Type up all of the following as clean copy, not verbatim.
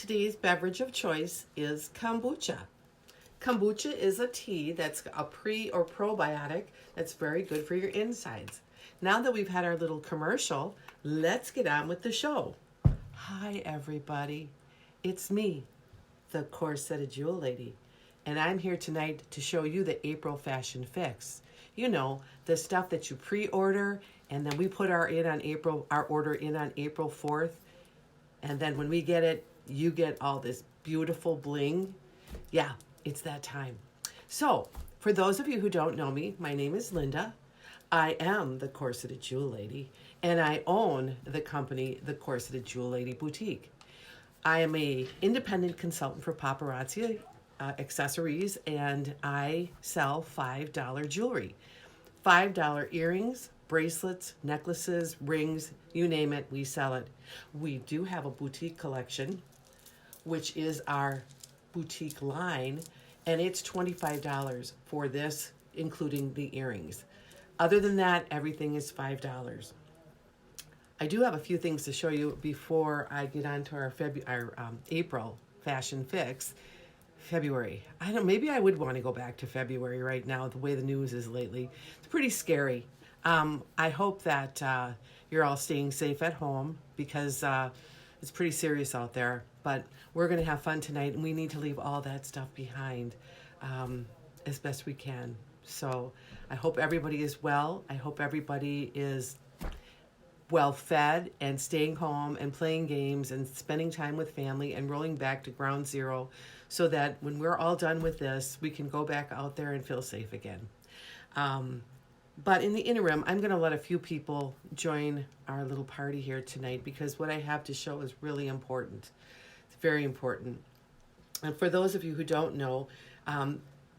today's beverage of choice is kombucha. Kombucha is a tea that's a pre or probiotic that's very good for your insides. Now that we've had our little commercial, let's get on with the show. Hi everybody, it's me, the Corseted Jewel Lady, and I'm here tonight to show you the April fashion fix. You know, the stuff that you pre-order and then we put our order in on April 4th, and then when we get it, you get all this beautiful bling. Yeah, it's that time. So, for those of you who don't know me, my name is Linda. I am the Corseted Jewel Lady, and I own the company, the Corseted Jewel Lady Boutique. I am a independent consultant for Paparazzi accessories, and I sell $5 jewelry. $5 earrings, bracelets, necklaces, rings, you name it, we sell it. We do have a boutique collection, which is our boutique line, and it's $25 for this, including the earrings. Other than that, everything is $5. I do have a few things to show you before I get on to our April fashion fix. February. I don't. Maybe I would want to go back to February right now, the way the news is lately. It's pretty scary. I hope that you're all staying safe at home because it's pretty serious out there. But we're going to have fun tonight, and we need to leave all that stuff behind as best we can. So I hope everybody is well. I hope everybody is well fed and staying home and playing games and spending time with family and rolling back to ground zero so that when we're all done with this, we can go back out there and feel safe again. But in the interim, I'm going to let a few people join our little party here tonight because what I have to show is really important. It's very important. And for those of you who don't know,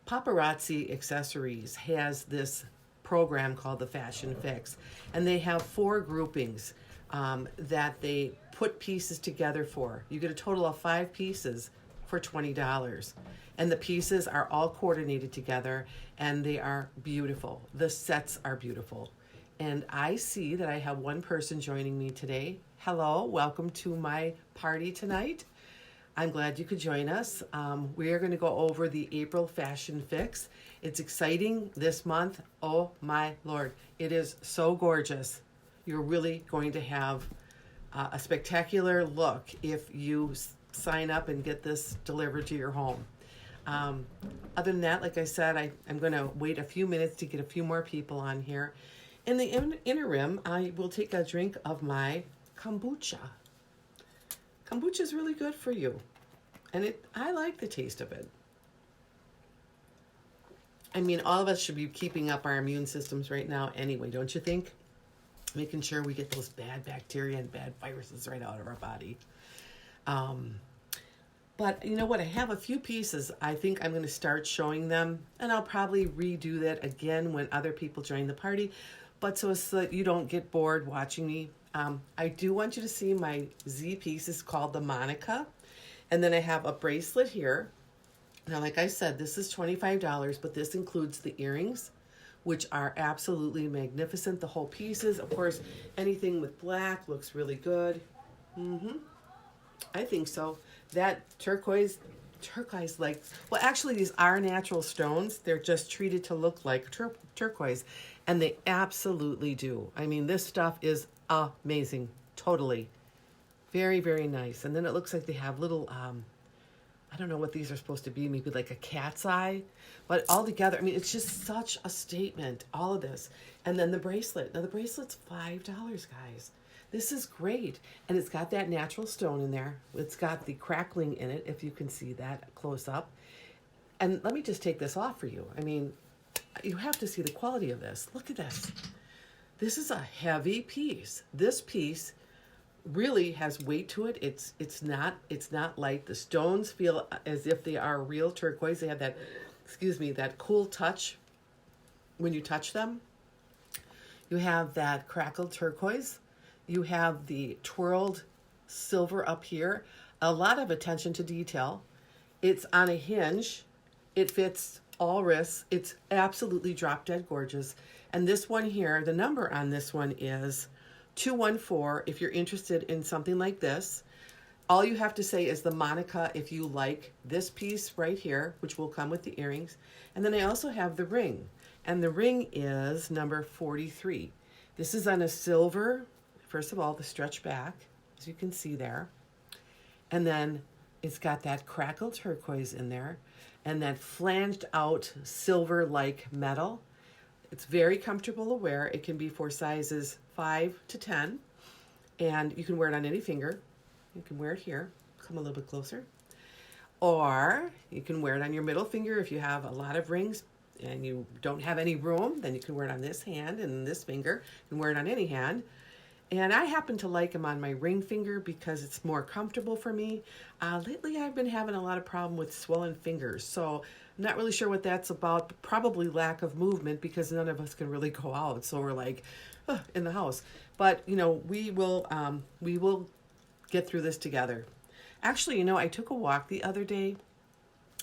Paparazzi Accessories has this program called the Fashion Fix, and they have 4 groupings that they put pieces together for. You get a total of 5 pieces for $20, and the pieces are all coordinated together, and they are beautiful. The sets are beautiful, and I see that I have one person joining me today. Hello, welcome to my party tonight. I'm glad you could join us. We are going to go over the April fashion fix. It's exciting this month. Oh my Lord, it is so gorgeous. You're really going to have a spectacular look if you sign up and get this delivered to your home. Other than that, like I said, I'm going to wait a few minutes to get a few more people on here. In the interim, I will take a drink of my kombucha. Kombucha is really good for you, and I like the taste of it. I mean, all of us should be keeping up our immune systems right now anyway, don't you think? Making sure we get those bad bacteria and bad viruses right out of our body. But you know what? I have a few pieces. I think I'm going to start showing them, and I'll probably redo that again when other people join the party. But so that you don't get bored watching me, I do want you to see my Z piece is called the Monica. And then I have a bracelet here. Now, like I said, this is $25, but this includes the earrings, which are absolutely magnificent. The whole pieces, of course, anything with black looks really good. I think so. That turquoise like, well, actually these are natural stones. They're just treated to look like turquoise, and they absolutely do. I mean, this stuff is amazing. Totally. Very, very nice. And then it looks like they have little, I don't know what these are supposed to be, maybe like a cat's eye, but all together, I mean, it's just such a statement, all of this. And then the bracelet. Now the bracelet's $5, guys. This is great. And it's got that natural stone in there. It's got the crackling in it, if you can see that close up. And let me just take this off for you. I mean, you have to see the quality of this. Look at this. This is a heavy piece. This piece really has weight to it. It's not light. The stones feel as if they are real turquoise. They have that, that cool touch when you touch them. You have that crackled turquoise. You have the twirled silver up here. A lot of attention to detail. It's on a hinge. It fits all wrists. It's absolutely drop dead gorgeous. And this one here, the number on this one is 214 if you're interested in something like this. All you have to say is the Monica if you like this piece right here, which will come with the earrings. And then I also have the ring. And the ring is number 43. This is on a silver, first of all, the stretch back, as you can see there. And then it's got that crackle turquoise in there and that flanged out silver-like metal. It's very comfortable to wear. It can be for sizes 5 to 10. And you can wear it on any finger. You can wear it here. Come a little bit closer. Or you can wear it on your middle finger if you have a lot of rings and you don't have any room. Then you can wear it on this hand and this finger. You can wear it on any hand. And I happen to like them on my ring finger because it's more comfortable for me. Lately, I've been having a lot of problem with swollen fingers. So I'm not really sure what that's about, but probably lack of movement because none of us can really go out. So we're like in the house. But, you know, we will get through this together. Actually, you know, I took a walk the other day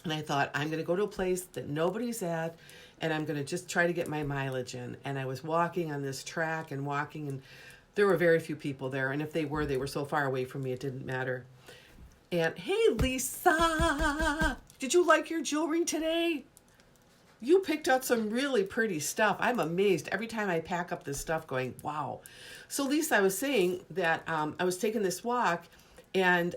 and I thought I'm going to go to a place that nobody's at and I'm going to just try to get my mileage in. And I was walking on this track and walking, and there were very few people there. And if they were so far away from me, it didn't matter. And hey, Lisa, did you like your jewelry today? You picked out some really pretty stuff. I'm amazed every time I pack up this stuff going, wow. So Lisa, I was saying that I was taking this walk and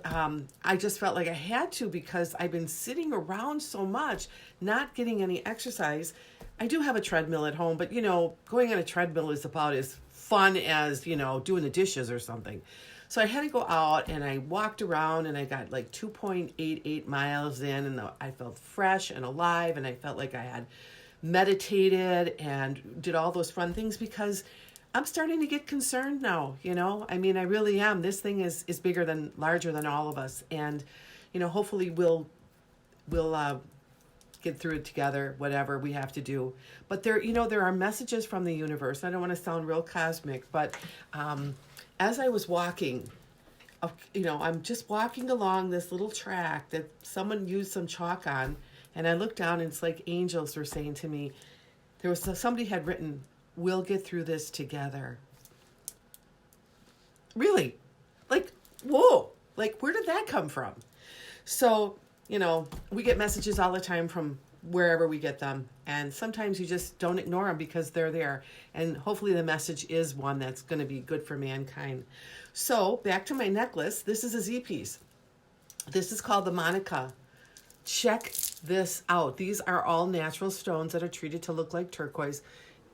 I just felt like I had to because I've been sitting around so much, not getting any exercise. I do have a treadmill at home, but you know, going on a treadmill is about as fun as, you know, doing the dishes or something. So I had to go out and I walked around and I got like 2.88 miles in and I felt fresh and alive and I felt like I had meditated and did all those fun things because I'm starting to get concerned now, you know. I mean, I really am. This thing is larger than all of us. And, you know, hopefully we'll get through it together, whatever we have to do. But there, you know, there are messages from the universe. I don't want to sound real cosmic, but as I was walking, you know, I'm just walking along this little track that someone used some chalk on, and I looked down and it's like angels were saying to me, somebody had written, "We'll get through this together." Really? Like, whoa, like where did that come from? So, you know, we get messages all the time from wherever we get them. And sometimes you just don't ignore them because they're there. And hopefully the message is one that's going to be good for mankind. So back to my necklace. This is a Z piece. This is called the Monica. Check this out. These are all natural stones that are treated to look like turquoise.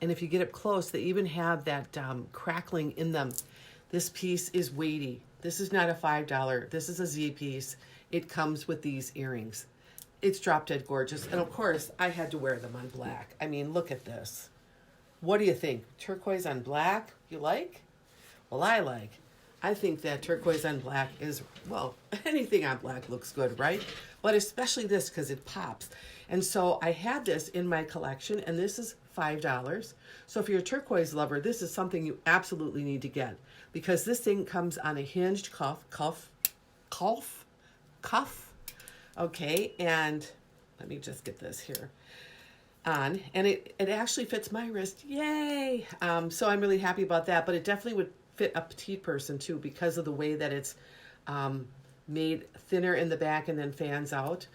And if you get up close, they even have that crackling in them. This piece is weighty. This is not a $5. This is a Z piece. It comes with these earrings. It's drop dead gorgeous. And of course, I had to wear them on black. I mean, look at this. What do you think? Turquoise on black, you like? Well, I like. I think that turquoise on black is, well, anything on black looks good, right? But especially this because it pops. And so I had this in my collection, and this is $5. So if you're a turquoise lover, this is something you absolutely need to get because this thing comes on a hinged cuff. Okay, and let me just get this here on, and it actually fits my wrist. Yay! So I'm really happy about that, but it definitely would fit a petite person too because of the way that it's made thinner in the back and then fans out.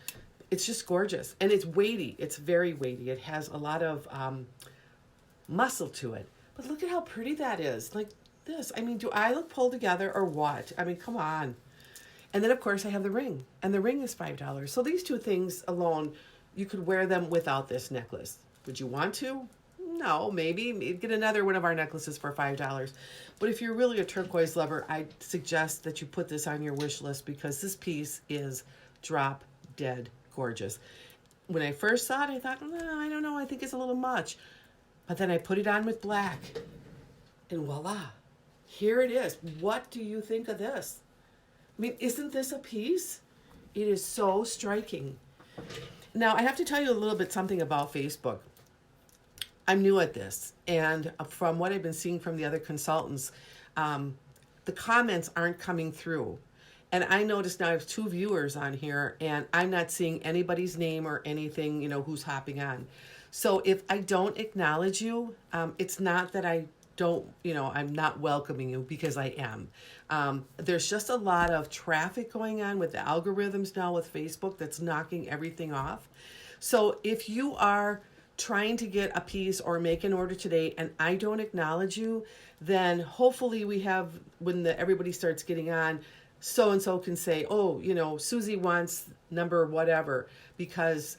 It's just gorgeous, and it's weighty. It's very weighty. It has a lot of muscle to it. But look at how pretty that is. Like this. I mean, do I look pulled together or what? I mean, come on. And then, of course, I have the ring. And the ring is $5. So these two things alone, you could wear them without this necklace. Would you want to? No, maybe. Get another one of our necklaces for $5. But if you're really a turquoise lover, I suggest that you put this on your wish list because this piece is drop dead gorgeous. When I first saw it, I thought, no, I don't know. I think it's a little much. But then I put it on with black. And voila. Here it is. What do you think of this? I mean, isn't this a piece? It is so striking. Now, I have to tell you a little bit something about Facebook. I'm new at this, and from what I've been seeing from the other consultants, the comments aren't coming through. And I noticed now I have 2 viewers on here, and I'm not seeing anybody's name or anything, you know, who's hopping on. So if I don't acknowledge you, it's not that I I'm not welcoming you, because I am. There's just a lot of traffic going on with the algorithms now with Facebook that's knocking everything off. So if you are trying to get a piece or make an order today and I don't acknowledge you, then hopefully we have, when everybody starts getting on, so and so can say, oh, Susie wants number whatever, because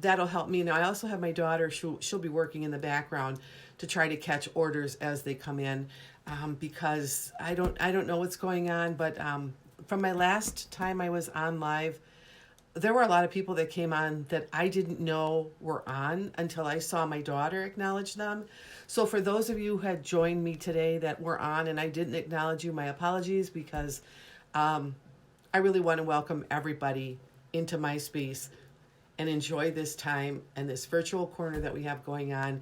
that'll help me. Now I also have my daughter; she'll be working in the background to try to catch orders as they come in, because I don't know what's going on. But from my last time I was on live, there were a lot of people that came on that I didn't know were on until I saw my daughter acknowledge them. So for those of you who had joined me today that were on and I didn't acknowledge you, my apologies, because I really want to welcome everybody into my space and enjoy this time and this virtual corner that we have going on,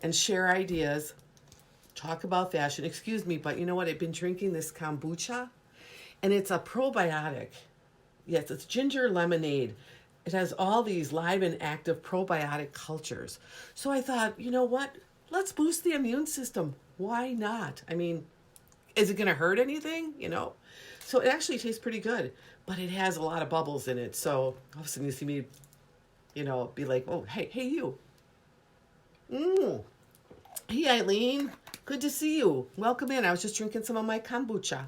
and share ideas, talk about fashion. Excuse me, but you know what? I've been drinking this kombucha, and it's a probiotic. Yes, it's ginger lemonade. It has all these live and active probiotic cultures. So I thought, you know what? Let's boost the immune system. Why not? I mean, is it going to hurt anything? So it actually tastes pretty good, but it has a lot of bubbles in it. So all of a sudden you see me, be like, oh, hey, you. Hey, Eileen. Good to see you. Welcome in. I was just drinking some of my kombucha,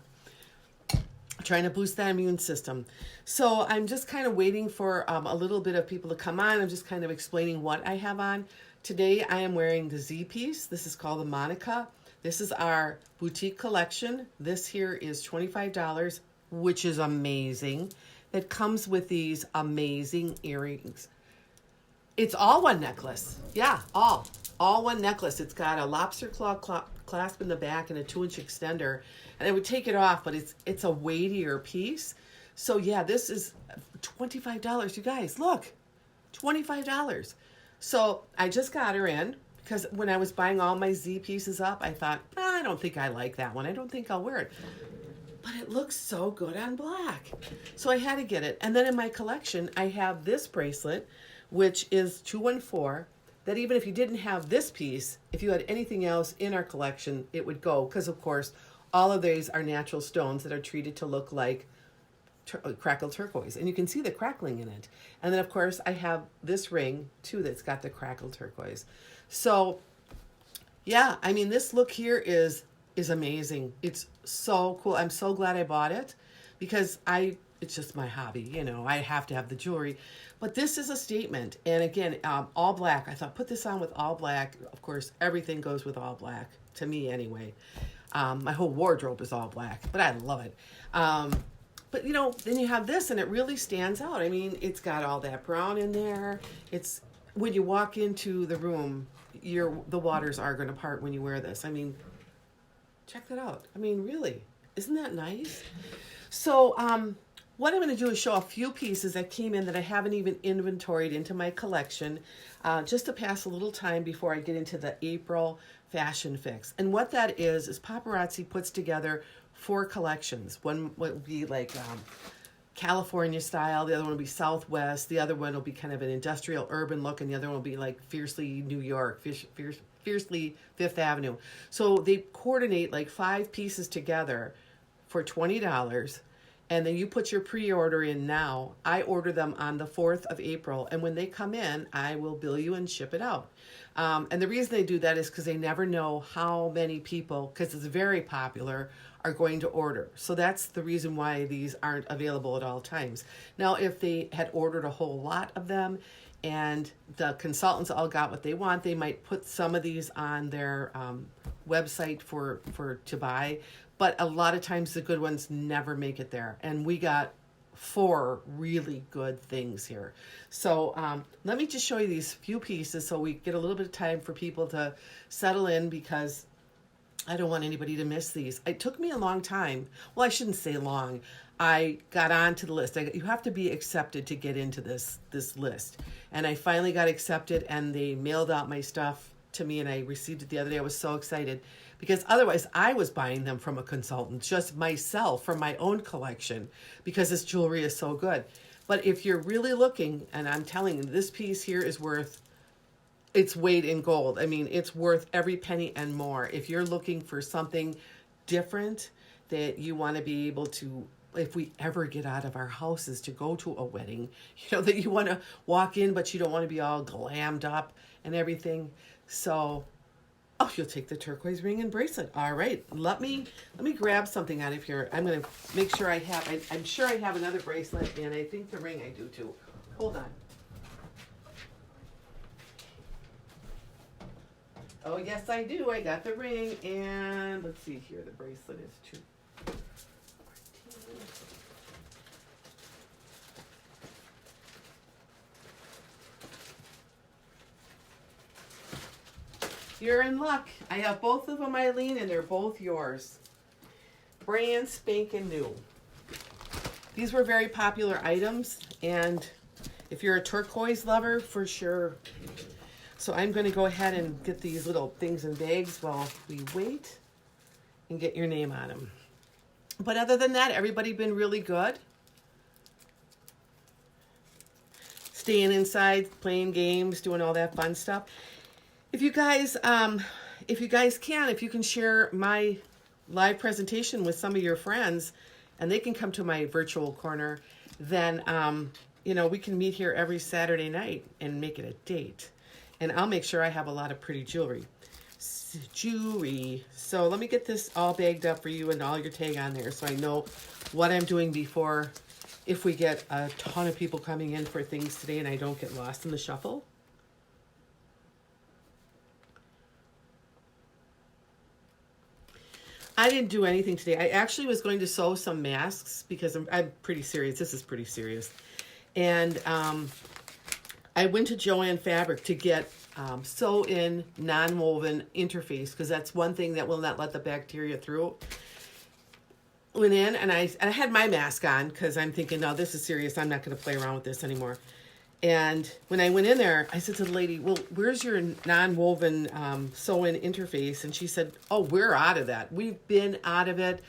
trying to boost that immune system. So I'm just kind of waiting for a little bit of people to come on. I'm just kind of explaining what I have on. Today I am wearing the Z piece. This is called the Monica. This is our boutique collection. This here is $25, which is amazing. It comes with these amazing earrings. It's all one necklace. Yeah, all one necklace. It's got a lobster claw clasp in the back and a 2-inch extender. And I would take it off, but it's a weightier piece. So yeah, this is $25. You guys, look, $25. So I just got her in, because when I was buying all my Z pieces up, I thought, I don't think I like that one. I don't think I'll wear it. But it looks so good on black. So I had to get it. And then in my collection, I have this bracelet, which is 214, that even if you didn't have this piece, if you had anything else in our collection, it would go. Because, of course, all of these are natural stones that are treated to look like crackled turquoise. And you can see the crackling in it. And then, of course, I have this ring, too, that's got the crackled turquoise. So, yeah, I mean, this look here is amazing. It's so cool. I'm so glad I bought it, because it's just my hobby. I have to have the jewelry. But this is a statement. And again, all black. I thought, put this on with all black. Of course, everything goes with all black, to me anyway. My whole wardrobe is all black, but I love it. But then you have this, and it really stands out. I mean, it's got all that brown in there. It's, when you walk into the room, the waters are going to part when you wear this. I mean, check that out. I mean, really, isn't that nice? So, what I'm going to do is show a few pieces that came in that I haven't even inventoried into my collection, just to pass a little time before I get into the April fashion fix. And what that is Paparazzi puts together 4 collections. One would be like California style, the other one will be Southwest, the other one will be kind of an industrial urban look, and the other one will be like fiercely New York, fiercely Fifth Avenue. So they coordinate like 5 pieces together for $20. And then you put your pre-order in now. I order them on the 4th of April. And when they come in, I will bill you and ship it out. And the reason they do that is because they never know how many people, because it's very popular, are going to order. So that's the reason why these aren't available at all times. Now, if they had ordered a whole lot of them and the consultants all got what they want, they might put some of these on their website to buy. But a lot of times the good ones never make it there. And we got 4 really good things here. So let me just show you these few pieces so we get a little bit of time for people to settle in, because I don't want anybody to miss these. It took me a long time. Well, I shouldn't say long. I got onto the list. You have to be accepted to get into this list. And I finally got accepted, and they mailed out my stuff to me, and I received it the other day. I was so excited, because otherwise I was buying them from a consultant, just myself, from my own collection, because this jewelry is so good. But if you're really looking, and I'm telling you, this piece here is worth its weight in gold. I mean, it's worth every penny and more. If you're looking for something different that you want to be able to, if we ever get out of our houses to go to a wedding, you know, that you want to walk in, but you don't want to be all glammed up and everything. So, oh, you'll take the turquoise ring and bracelet. All right, let me grab something out of here. I'm going to make sure I have, I'm sure I have another bracelet, and I think the ring I do too. Hold on. Oh, yes, I do. I got the ring, and let's see here. The bracelet is too. You're in luck. I have both of them, Eileen, and they're both yours. Brand spanking new. These were very popular items, and if you're a turquoise lover, for sure. So I'm going to go ahead and get these little things in bags while we wait and get your name on them. But other than that, everybody been really good. Staying inside, playing games, doing all that fun stuff. If you guys can, if you can share my live presentation with some of your friends, and they can come to my virtual corner, then you know, we can meet here every Saturday night and make it a date. And I'll make sure I have a lot of pretty jewelry. So let me get this all bagged up for you and all your tag on there, so I know what I'm doing before, if we get a ton of people coming in for things today and I don't get lost in the shuffle. I didn't do anything today. I actually was going to sew some masks because I'm pretty serious. This is pretty serious. And I went to Joann Fabric to get sew-in non-woven interface, because that's one thing that will not let the bacteria through. Went in, and I had my mask on because I'm thinking, no, this is serious. I'm not going to play around with this anymore. And when I went in there, I said to the lady, well, where's your non-woven sew-in interface? And she said, oh, we're out of that. We've been out of it.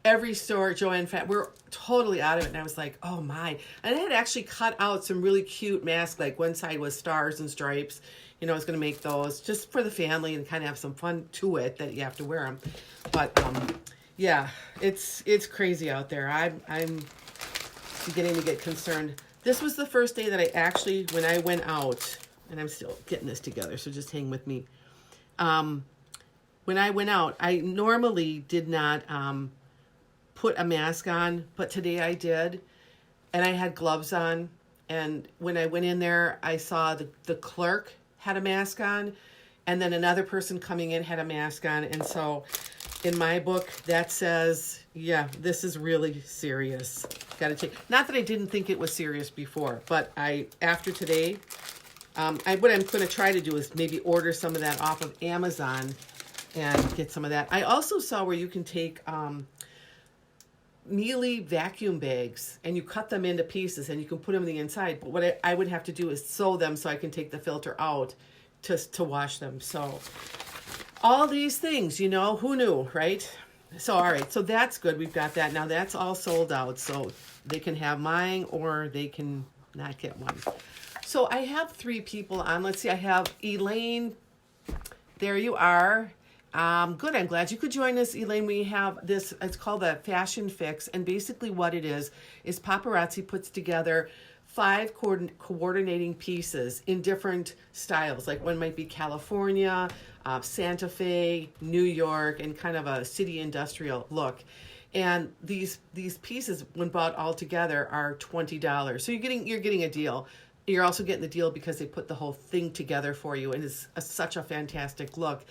Every store, Joann Fabric, we're totally out of it. And I was like, oh my. And I had actually cut out some really cute masks, like one side was stars and stripes. You know, I was going to make those just for the family and kind of have some fun to it that you have to wear them. But yeah, it's crazy out there. I'm beginning to get concerned. This was the first day that I actually, when I went out, and I'm still getting this together, so just hang with me. When I went out, I normally did not put a mask on, but today I did, and I had gloves on. And when I went in there, I saw the clerk had a mask on, and then another person coming in had a mask on. And so in my book, that says, yeah, this is really serious. Got to take, not that I didn't think it was serious before, but after today, what I'm going to try to do is maybe order some of that off of Amazon and get some of that. I also saw where you can take mealy vacuum bags and you cut them into pieces and you can put them in the inside. But what I would have to do is sew them so I can take the filter out to wash them. So all these things, you know, who knew, right? So, all right, so that's good. We've got that. Now that's all sold out. So they can have mine or they can not get one. So I have 3 people on. Let's see, I have Elaine. There you are. Good, I'm glad you could join us, Elaine. We have this, it's called the Fashion Fix, and basically what it is Paparazzi puts together 5 coordinating pieces in different styles. Like one might be California, Santa Fe, New York, and kind of a city industrial look. And these pieces, when bought all together, are $20. So you're getting a deal. You're also getting the deal because they put the whole thing together for you, and it's such a fantastic look.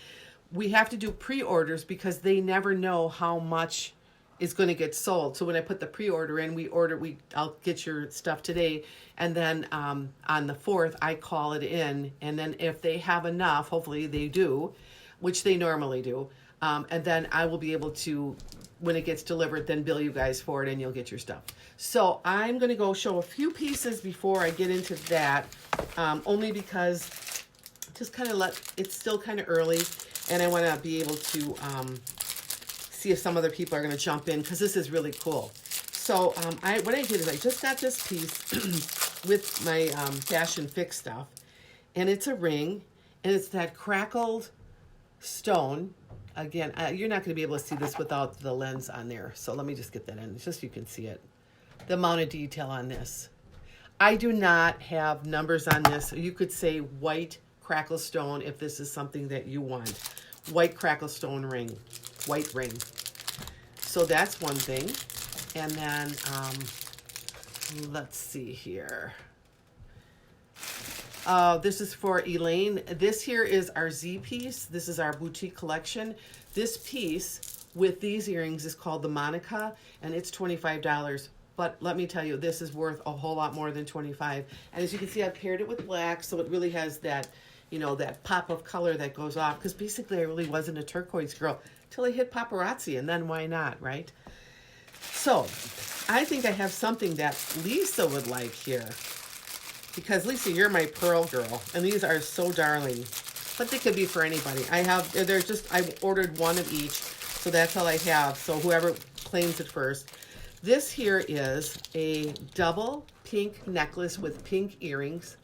We have to do pre-orders because they never know how much is going to get sold. So when I put the pre-order in, I'll get your stuff today, and then on the 4th I call it in, and then if they have enough, hopefully they do, which they normally do, and then I will be able to, when it gets delivered, then bill you guys for it and you'll get your stuff. So I'm going to go show a few pieces before I get into that, only because just kind of it's still kind of early, and I want to be able to see if some other people are going to jump in, because this is really cool. So what I did is I just got this piece with my Fashion Fix stuff, and it's a ring, And it's that crackled stone. Again, you're not going to be able to see this without the lens on there. So let me just get that in, just so you can see it. The amount of detail on this. I do not have numbers on this. You could say white crackle stone if this is something that you want. White crackle stone ring. White ring. So that's one thing. And then, let's see here. This is for Elaine. This here is our Z piece. This is our boutique collection. This piece with these earrings is called the Monica, and it's $25. But let me tell you, this is worth a whole lot more than $25. And as you can see, I've paired it with black, so it really has that, you know, that pop of color that goes off. Because basically, I really wasn't a turquoise girl till I hit Paparazzi, and then why not, right? So, I think I have something that Lisa would like here. Because Lisa, you're my pearl girl, and these are so darling. But they could be for anybody. I ordered one of each, so that's all I have. So whoever claims it first. This here is a double pink necklace with pink earrings.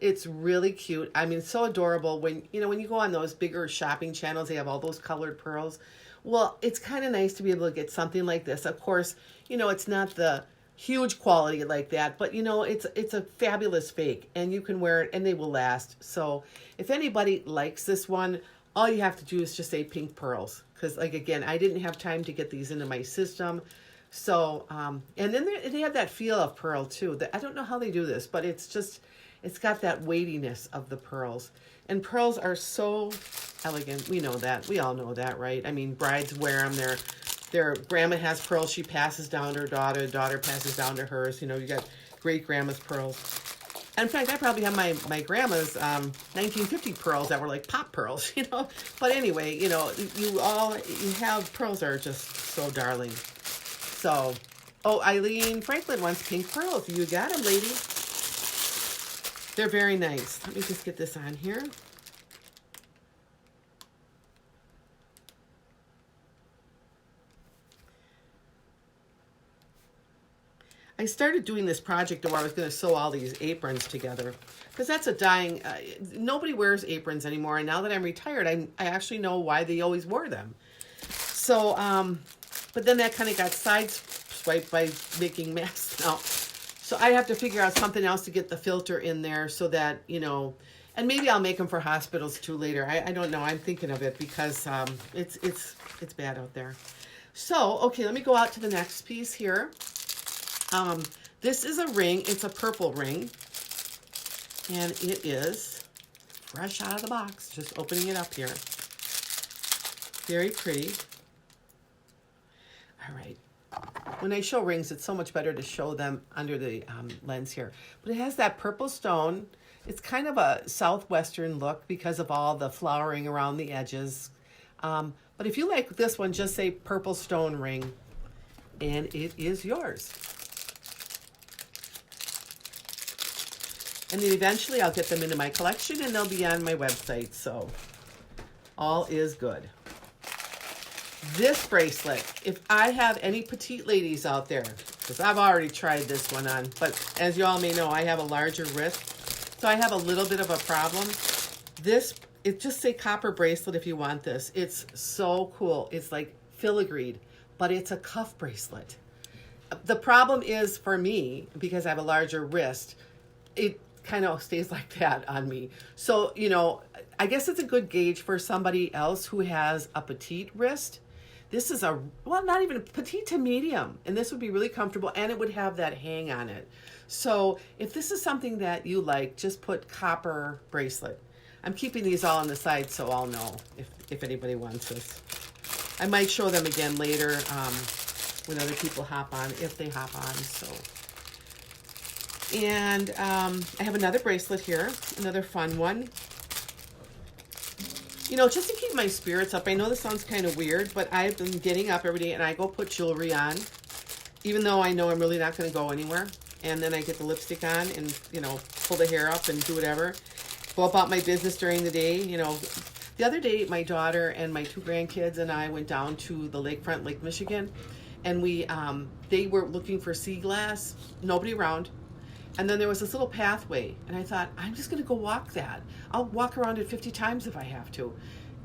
It's really cute. I mean, it's so adorable. When you go on those bigger shopping channels, they have all those colored pearls. Well, it's kind of nice to be able to get something like this. Of course, it's not the huge quality like that, but it's a fabulous fake, and you can wear it and they will last. So if anybody likes this one, all you have to do is just say pink pearls, because again, I didn't have time to get these into my system. So and then they have that feel of pearl too. I don't know how they do this, but it's got that weightiness of the pearls. And pearls are so elegant. We know that. We all know that, right? I mean, brides wear them. Their grandma has pearls. She passes down to her daughter. Daughter passes down to hers. You got great grandma's pearls. And in fact, I probably have my grandma's 1950 pearls that were like pop pearls, But anyway, you have pearls that are just so darling. So, Eileen Franklin wants pink pearls. You got them, lady. They're very nice. Let me just get this on here. I started doing this project where I was going to sew all these aprons together, because that's a dying, nobody wears aprons anymore. And now that I'm retired, I actually know why they always wore them. So, but then that kind of got sideswiped by making masks now. So I have to figure out something else to get the filter in there so that, and maybe I'll make them for hospitals too later. I don't know. I'm thinking of it because it's bad out there. So, okay, let me go out to the next piece here. This is a ring. It's a purple ring. And it is fresh out of the box. Just opening it up here. Very pretty. All right. When I show rings, it's so much better to show them under the lens here. But it has that purple stone. It's kind of a southwestern look because of all the flowering around the edges. But if you like this one, just say purple stone ring, and it is yours. And then eventually I'll get them into my collection, and they'll be on my website. So all is good. This bracelet, if I have any petite ladies out there, because I've already tried this one on, but as you all may know, I have a larger wrist, so I have a little bit of a problem. It just say copper bracelet if you want this. It's so cool. It's like filigreed, but it's a cuff bracelet. The problem is for me, because I have a larger wrist, it kind of stays like that on me. So, I guess it's a good gauge for somebody else who has a petite wrist. This is not even petite to medium, and this would be really comfortable, and it would have that hang on it. So if this is something that you like, just put copper bracelet. I'm keeping these all on the side so I'll know if anybody wants this. I might show them again later when other people hop on, if they hop on. So, and I have another bracelet here, another fun one. Just to keep my spirits up, I know this sounds kind of weird, but I've been getting up every day and I go put jewelry on, even though I know I'm really not going to go anywhere. And then I get the lipstick on and, pull the hair up and do whatever. Go about my business during the day. The other day, my daughter and my 2 grandkids and I went down to the lakefront, Lake Michigan, and they were looking for sea glass, nobody around. And then there was this little pathway, and I thought, I'm just going to go walk that. I'll walk around it 50 times if I have to.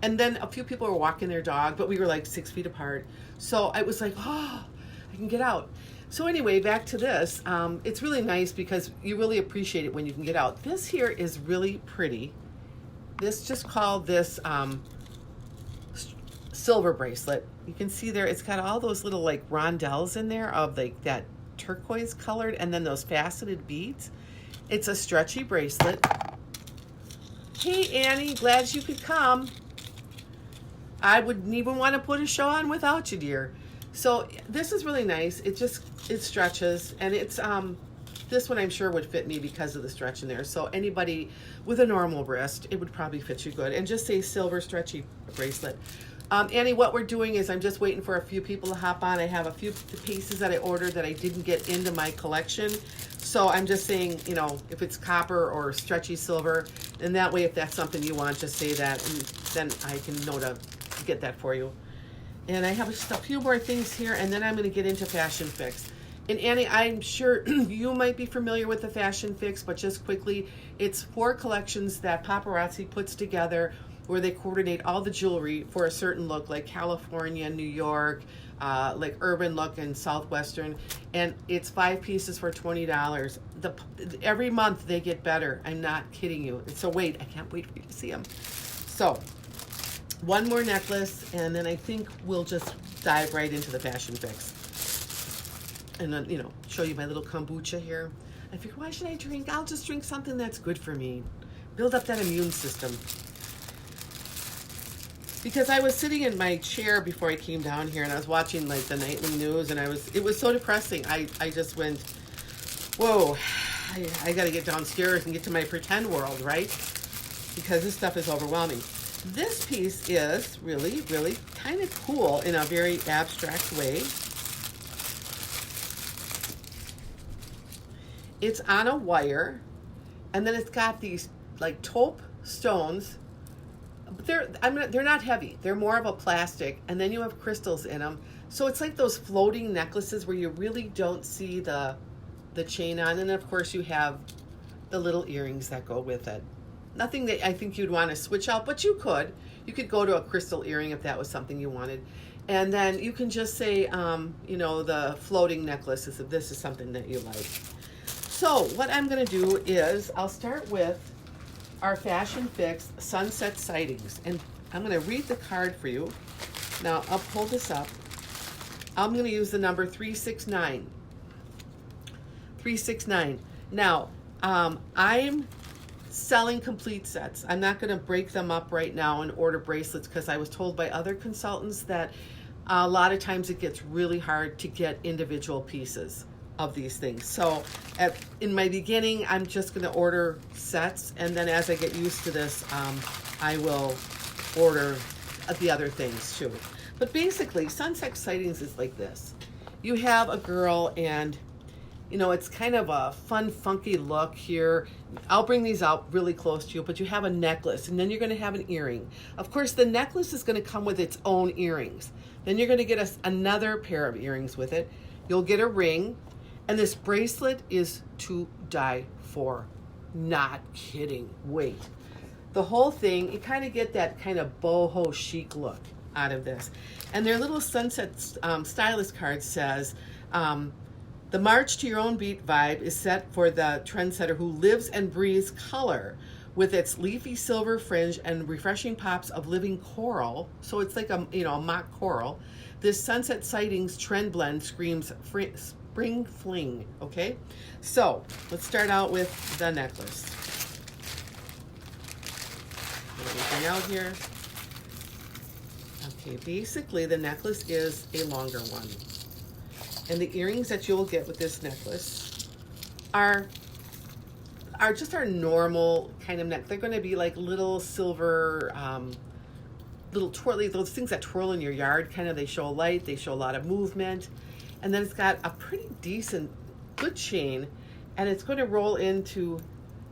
And then a few people were walking their dog, but we were like 6 feet apart. So I was like, oh, I can get out. So anyway, back to this. It's really nice because you really appreciate it when you can get out. This here is really pretty. This, just call this silver bracelet. You can see there, it's got all those little like rondelles in there of like that turquoise colored, and then those faceted beads. It's a stretchy bracelet. Hey Annie, glad you could come. I wouldn't even want to put a show on without you, dear. So this is really nice. It stretches, and it's this one I'm sure would fit me because of the stretch in there. So anybody with a normal wrist, it would probably fit you good. And just say silver stretchy bracelet. Annie, what we're doing is I'm just waiting for a few people to hop on. I have a few pieces that I ordered that I didn't get into my collection. So I'm just saying, you know, if it's copper or stretchy silver, and that way if that's something you want, just say that, and then I can know to get that for you. And I have just a few more things here, and then I'm going to get into Fashion Fix. And Annie, I'm sure you might be familiar with the Fashion Fix, but just quickly, it's 4 collections that Paparazzi puts together where they coordinate all the jewelry for a certain look, like California, New York, like urban look and Southwestern. And it's 5 pieces for $20. Every month they get better. I'm not kidding you. So wait, I can't wait for you to see them. So one more necklace, and then I think we'll just dive right into the Fashion Fix. And then, you know, show you my little kombucha here. I figured, why should I drink? I'll just drink something that's good for me. Build up that immune system. Because I was sitting in my chair before I came down here, and I was watching like the nightly news, and it was so depressing. I just went, whoa, I got to get downstairs and get to my pretend world, right? Because this stuff is overwhelming. This piece is really, really kind of cool in a very abstract way. It's on a wire, and then it's got these like taupe stones. They're not heavy. They're more of a plastic, and then you have crystals in them. So it's like those floating necklaces where you really don't see the chain on, and of course you have the little earrings that go with it. Nothing that I think you'd want to switch out, but you could. You could go to a crystal earring if that was something you wanted. And then you can just say, you know, the floating necklaces, if this is something that you like. So what I'm going to do is I'll start with our Fashion Fix Sunset Sightings. And I'm going to read the card for you. Now, I'll pull this up. I'm going to use the number 369. 369. Now, I'm selling complete sets. I'm not going to break them up right now and order bracelets because I was told by other consultants that a lot of times it gets really hard to get individual pieces of these things. So in my beginning, I'm just going to order sets, and then as I get used to this, I will order the other things too. But basically, Sunset Sightings is like this. You have a girl, and you know, it's kind of a fun, funky look here. I'll bring these out really close to you, but you have a necklace, and then you're going to have an earring. Of course, the necklace is going to come with its own earrings. Then you're going to get another pair of earrings with it. You'll get a ring, and this bracelet is to die for. Not kidding. Wait. The whole thing, you kind of get that kind of boho chic look out of this. And their little Sunset stylist card says, the March to Your Own Beat vibe is set for the trendsetter who lives and breathes color with its leafy silver fringe and refreshing pops of living coral. So it's like a mock coral. This Sunset Sightings trend blend screams spring fling. Okay, so let's start out with the necklace. Get everything out here. Okay, basically the necklace is a longer one. And the earrings that you'll get with this necklace are just our normal kind of neck. They're going to be like little silver, little twirly, those things that twirl in your yard. Kind of, they show light, they show a lot of movement. And then it's got a pretty decent, good chain, and it's going to roll into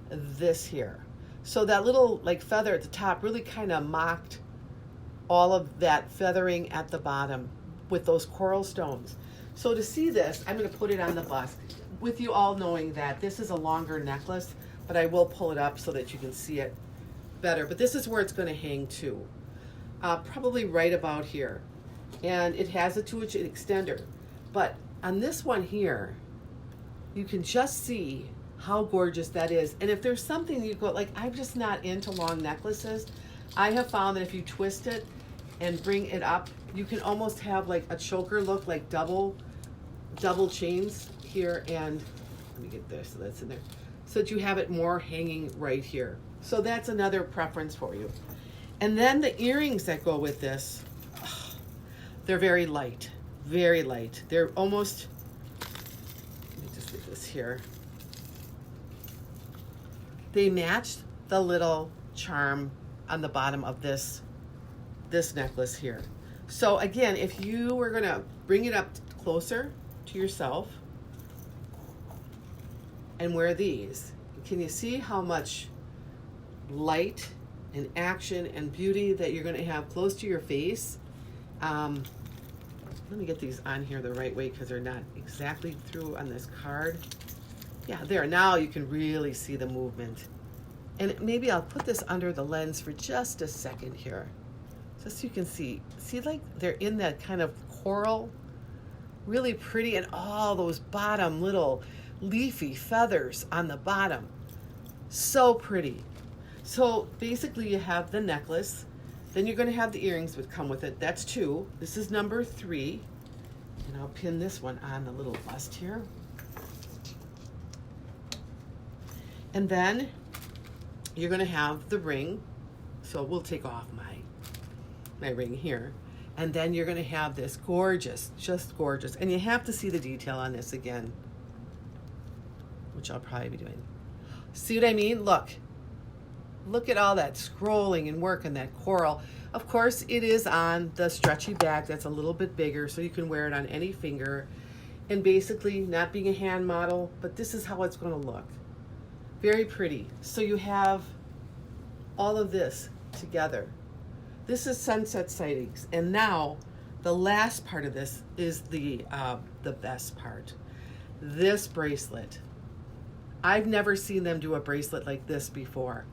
this here. So that little like feather at the top really kind of mocked all of that feathering at the bottom with those coral stones. So to see this, I'm going to put it on the bust. with you all knowing that this is a longer necklace, but I will pull it up so that you can see it better. But this is where it's going to hang to, probably right about here. And it has a 2-inch extender. But on this one here, you can just see how gorgeous that is. And if there's something you go, like, I'm just not into long necklaces, I have found that if you twist it and bring it up, you can almost have like a choker look, like double chains here. And let me get this, so that's in there, so that you have it more hanging right here. So that's another preference for you. And then the earrings that go with this, they're very light, very light. They're almost, let me just get this here. They match the little charm on the bottom of this necklace here. So again, if you were gonna bring it up closer to yourself and wear these, can you see how much light and action and beauty that you're gonna have close to your face? Let me get these on here the right way because they're not exactly through on this card. Yeah, there, now you can really see the movement. And maybe I'll put this under the lens for just a second here, just so you can see like they're in that kind of coral, really pretty, and all those bottom little leafy feathers on the bottom. So pretty. So basically you have the necklace, then you're going to have the earrings that come with it. That's 2. This is number 3. And I'll pin this one on the little bust here. And then you're going to have the ring. So we'll take off my ring here. And then you're going to have this gorgeous, just gorgeous. And you have to see the detail on this again, which I'll probably be doing. See what I mean? Look at all that scrolling and work and that coral. Of course, it is on the stretchy bag that's a little bit bigger, so you can wear it on any finger. And basically, not being a hand model, but this is how it's going to look. Very pretty. So you have all of this together. This is Sunset Sightings. And now, the last part of this is the best part. This bracelet. I've never seen them do a bracelet like this before.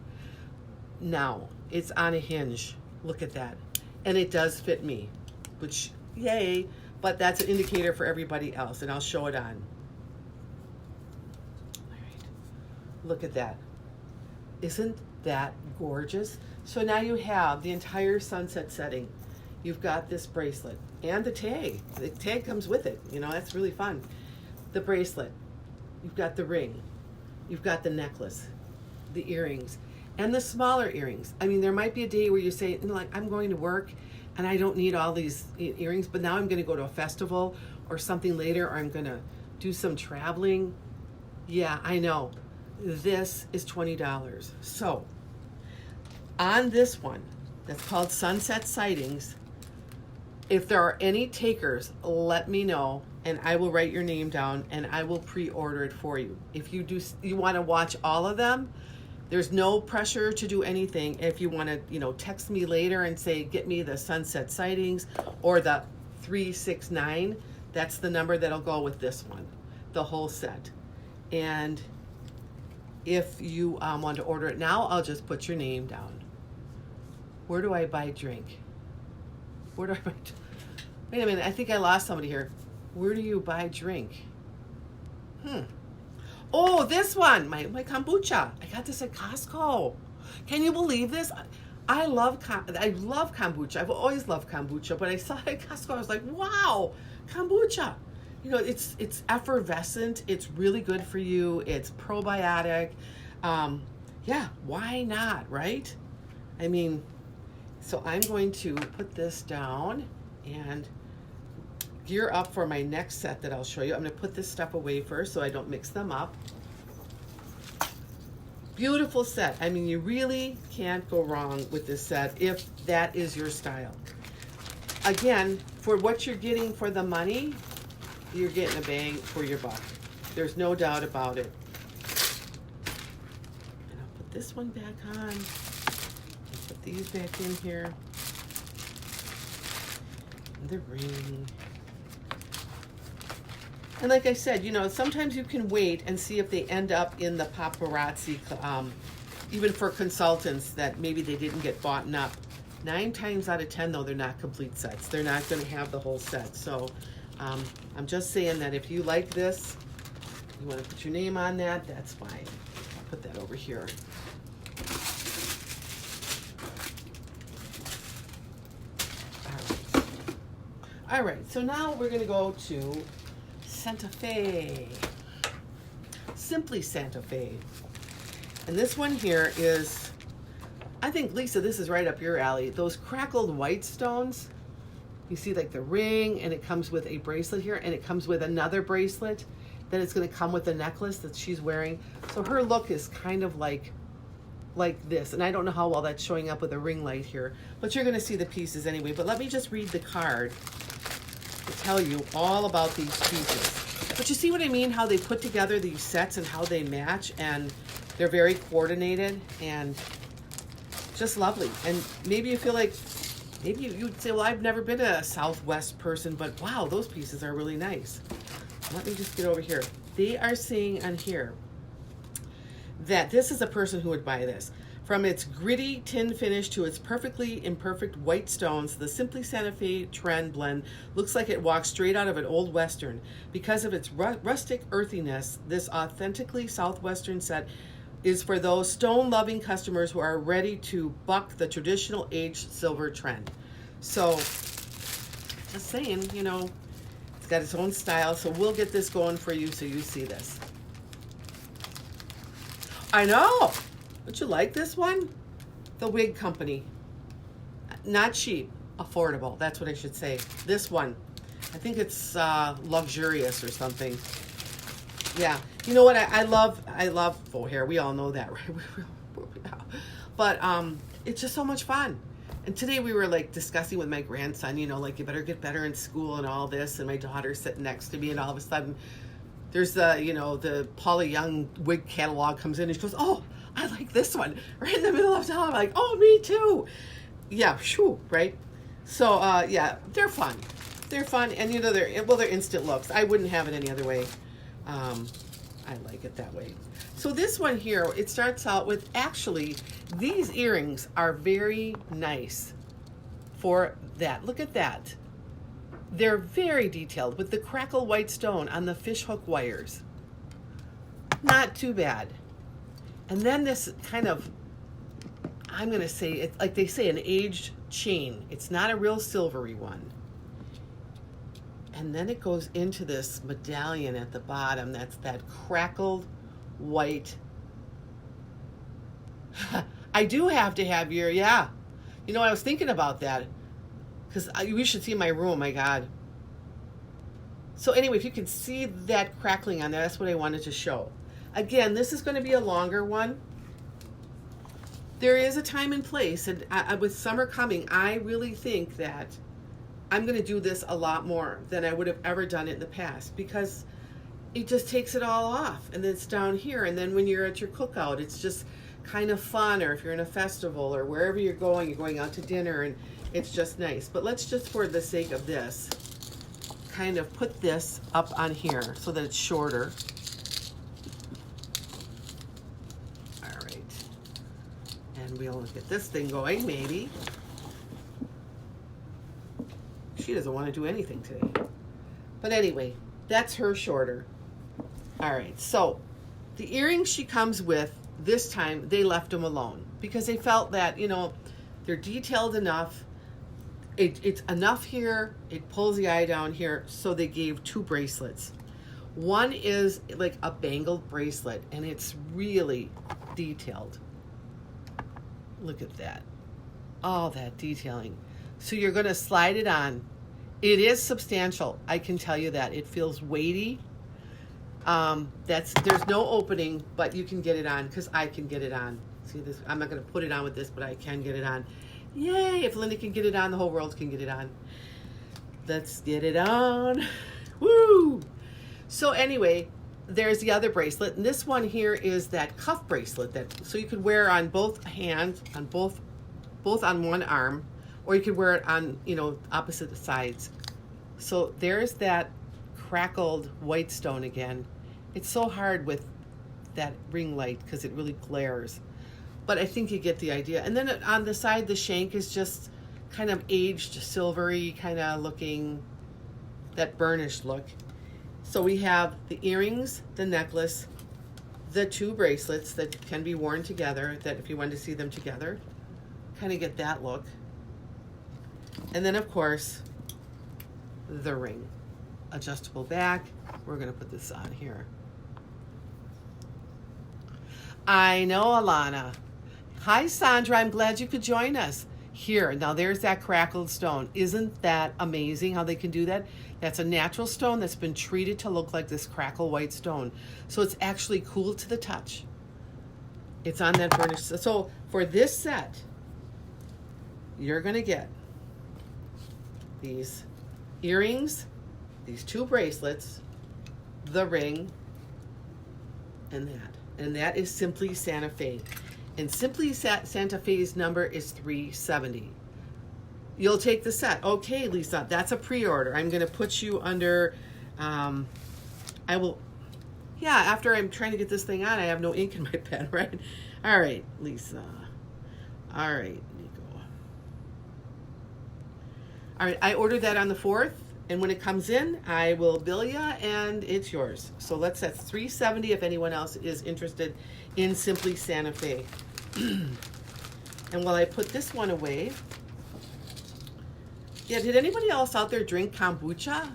Now, it's on a hinge. Look at that. And it does fit me, which, yay, but that's an indicator for everybody else, and I'll show it on. All right. Look at that. Isn't that gorgeous? So now you have the entire sunset setting. You've got this bracelet and the tag. The tag comes with it. You know, that's really fun. The bracelet. You've got the ring. You've got the necklace, the earrings, and the smaller earrings. I mean, there might be a day where you say, you know, like, I'm going to work and I don't need all these earrings, but now I'm going to go to a festival or something later, or I'm going to do some traveling. Yeah, I know. This is $20. So on this one that's called Sunset Sightings, if there are any takers, let me know and I will write your name down and I will pre-order it for you. If you want to watch all of them, there's no pressure to do anything. If you want to, you know, text me later and say, get me the Sunset Sightings or the 369, that's the number that'll go with this one, the whole set. And if you want to order it now, I'll just put your name down. Where do I buy drink? Where do I buy? Wait a minute, I think I lost somebody here. Where do you buy drink? Oh, this one, my kombucha. I got this at Costco. Can you believe this? I love kombucha. I've always loved kombucha, but I saw it at Costco. I was like, wow, kombucha. You know, it's effervescent. It's really good for you. It's probiotic. Yeah, why not, right? I mean, so I'm going to put this down and gear up for my next set that I'll show you. I'm going to put this stuff away first so I don't mix them up. Beautiful set. I mean, you really can't go wrong with this set if that is your style. Again, for what you're getting for the money, you're getting a bang for your buck. There's no doubt about it. And I'll put this one back on. Put these back in here. And the ring. And like I said, you know, sometimes you can wait and see if they end up in the paparazzi, even for consultants that maybe they didn't get bought up. 9 times out of 10, though, they're not complete sets. They're not going to have the whole set. So I'm just saying that if you like this, you want to put your name on that, that's fine. I'll put that over here. All right, so now we're going to go to Santa Fe. Simply Santa Fe. And this one here is, I think, Lisa, this is right up your alley. Those crackled white stones. You see like the ring, and it comes with a bracelet here, and it comes with another bracelet that it's going to come with the necklace that she's wearing. So her look is kind of like this. And I don't know how well that's showing up with a ring light here, but you're going to see the pieces anyway. But let me just read the card to tell you all about these pieces. But you see what I mean? How they put together these sets and how they match, and they're very coordinated and just lovely. And maybe you feel like, maybe you'd say, well, I've never been a Southwest person, but wow, those pieces are really nice. Let me just get over here. They are saying on here that this is a person who would buy this. From its gritty tin finish to its perfectly imperfect white stones, the Simply Santa Fe trend blend looks like it walks straight out of an old Western. Because of its rustic earthiness, this authentically Southwestern set is for those stone-loving customers who are ready to buck the traditional aged silver trend. So, just saying, you know, it's got its own style, so we'll get this going for you so you see this. I know! Would you like this one? The Wig Company. Not cheap, affordable. That's what I should say. This one. I think it's luxurious or something. Yeah. You know what? I love faux hair. We all know that, right? But it's just so much fun. And today we were like discussing with my grandson, you know, like you better get better in school and all this. And my daughter's sitting next to me, and all of a sudden there's the, you know, the Paula Young wig catalog comes in, and she goes, "Oh, I like this one," right in the middle of town. I'm like, "Oh, me too." Yeah, shoo, right? So, yeah, they're fun. They're fun, and you know, they're instant looks. I wouldn't have it any other way. I like it that way. So this one here, it starts out with, actually, these earrings are very nice for that. Look at that. They're very detailed with the crackle white stone on the fishhook wires. Not too bad. And then this kind of, I'm going to say, it's like they say, an aged chain. It's not a real silvery one. And then it goes into this medallion at the bottom. That's that crackled white. I do have to have your, yeah. You know, I was thinking about that. Because we should see my room, my God. So anyway, if you can see that crackling on there, that's what I wanted to show. Again, this is going to be a longer one. There is a time and place, and with summer coming, I really think that I'm going to do this a lot more than I would have ever done it in the past, because it just takes it all off, and then it's down here, and then when you're at your cookout, it's just kind of fun, or if you're in a festival or wherever you're going out to dinner, and it's just nice. But let's just, for the sake of this, kind of put this up on here so that it's shorter. All right. And we'll get this thing going, maybe. She doesn't want to do anything today. But anyway, that's her shorter. All right, so the earrings she comes with, this time they left them alone because they felt that, you know, they're detailed enough. It's enough here. It pulls the eye down here. So they gave 2 bracelets. One is like a bangled bracelet, and it's really detailed. Look at that. All that detailing. So you're going to slide it on. It is substantial. I can tell you that. It feels weighty. There's no opening, but you can get it on, because I can get it on. See this? I'm not going to put it on with this, but I can get it on. Yay! If Linda can get it on, the whole world can get it on. Let's get it on. Woo! So anyway, there's the other bracelet, and this one here is that cuff bracelet that so you could wear on both hands, on both on one arm, or you could wear it on, you know, opposite sides. So there's that crackled white stone again. It's so hard with that ring light because it really glares. But I think you get the idea. And then on the side, the shank is just kind of aged, silvery, kind of looking, that burnished look. So we have the earrings, the necklace, the 2 bracelets that can be worn together, that if you wanted to see them together, kind of get that look. And then, of course, the ring. Adjustable back. We're going to put this on here. I know, Alana. Hi, Sandra. I'm glad you could join us. Here, now there's that crackled stone. Isn't that amazing how they can do that? That's a natural stone that's been treated to look like this crackle white stone. So it's actually cool to the touch. It's on that burnished. So for this set, you're going to get these earrings, these 2 bracelets, the ring, and that. And that is Simply Santa Fe. And Simply Santa Fe's number is 370. You'll take the set. Okay, Lisa, that's a pre-order. I'm going to put you under, after I'm trying to get this thing on, I have no ink in my pen, right? All right, Lisa. All right, Nico. All right, I ordered that on the 4th, and when it comes in, I will bill you, and it's yours. So that's $370 if anyone else is interested in Simply Santa Fe. And while I put this one away, yeah, did anybody else out there drink kombucha?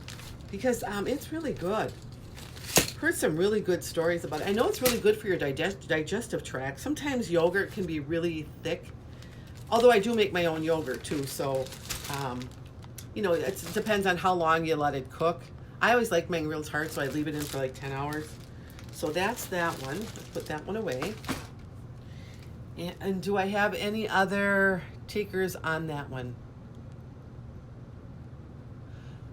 Because it's really good. Heard some really good stories about it. I know it's really good for your digestive tract. Sometimes yogurt can be really thick, although I do make my own yogurt too, so it depends on how long you let it cook. I always like mine real hard, so I leave it in for like 10 hours. So that's that one. Let's put that one away. And do I have any other takers on that one?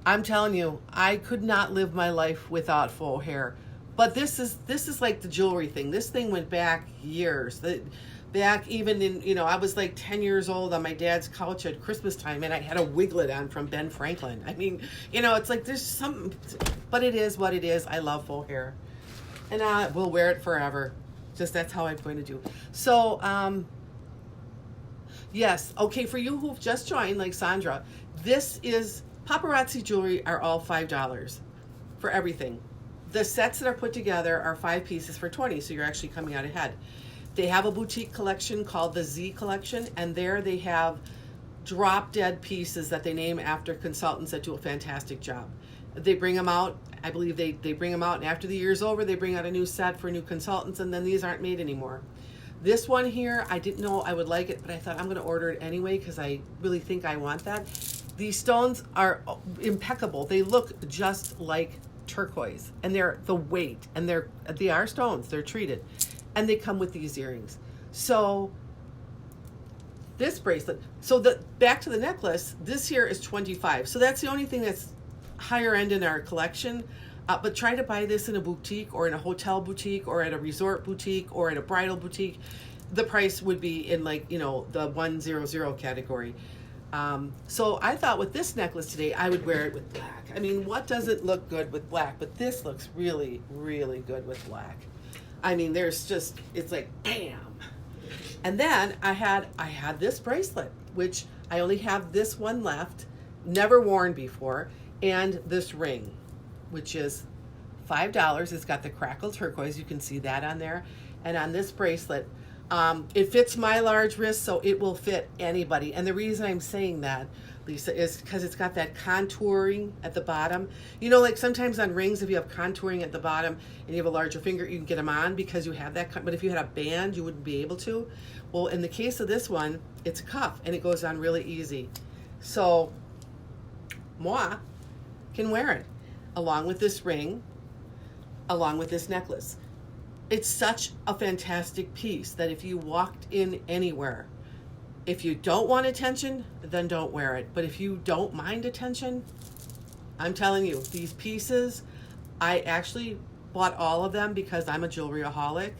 I'm telling you, I could not live my life without faux hair. But this is like the jewelry thing. This thing went back years. Back even in, I was like 10 years old on my dad's couch at Christmas time, and I had a wiglet on from Ben Franklin. I mean, it's like there's something, but it is what it is. I love faux hair. And I will wear it forever. Just that's how I'm going to do. So, yes. Okay, for you who've just joined, like Sandra, this is Paparazzi jewelry are all $5 for everything. The sets that are put together are 5 pieces for $20, so you're actually coming out ahead. They have a boutique collection called the Z collection, and there they have drop dead pieces that they name after consultants that do a fantastic job. They bring them out. I believe they bring them out, and after the year's over, they bring out a new set for new consultants, and then these aren't made anymore. This one here, I didn't know I would like it, but I thought I'm going to order it anyway because I really think I want that. These stones are impeccable. They look just like turquoise, and they're the weight, and they are stones. They're treated, and they come with these earrings. So this bracelet, back to the necklace, this here is $25. So that's the only thing that's higher end in our collection. But try to buy this in a boutique or in a hotel boutique or at a resort boutique or at a bridal boutique. The price would be in the 100 category. So I thought with this necklace today, I would wear it with black. I mean, what doesn't look good with black? But this looks really, really good with black. I mean, it's like, bam. And then I had this bracelet, which I only have this one left, never worn before, and this ring, which is $5. It's got the crackled turquoise. You can see that on there. And on this bracelet, it fits my large wrist, so it will fit anybody. And the reason I'm saying that, Lisa, is because it's got that contouring at the bottom. Like sometimes on rings, if you have contouring at the bottom and you have a larger finger, you can get them on because you have that. But if you had a band, you wouldn't be able to. Well, in the case of this one, it's a cuff, and it goes on really easy. So, moi can wear it along with this ring, along with this necklace. It's such a fantastic piece that if you walked in anywhere, if you don't want attention, then don't wear it. But if you don't mind attention, I'm telling you, these pieces, I actually bought all of them because I'm a jewelryaholic.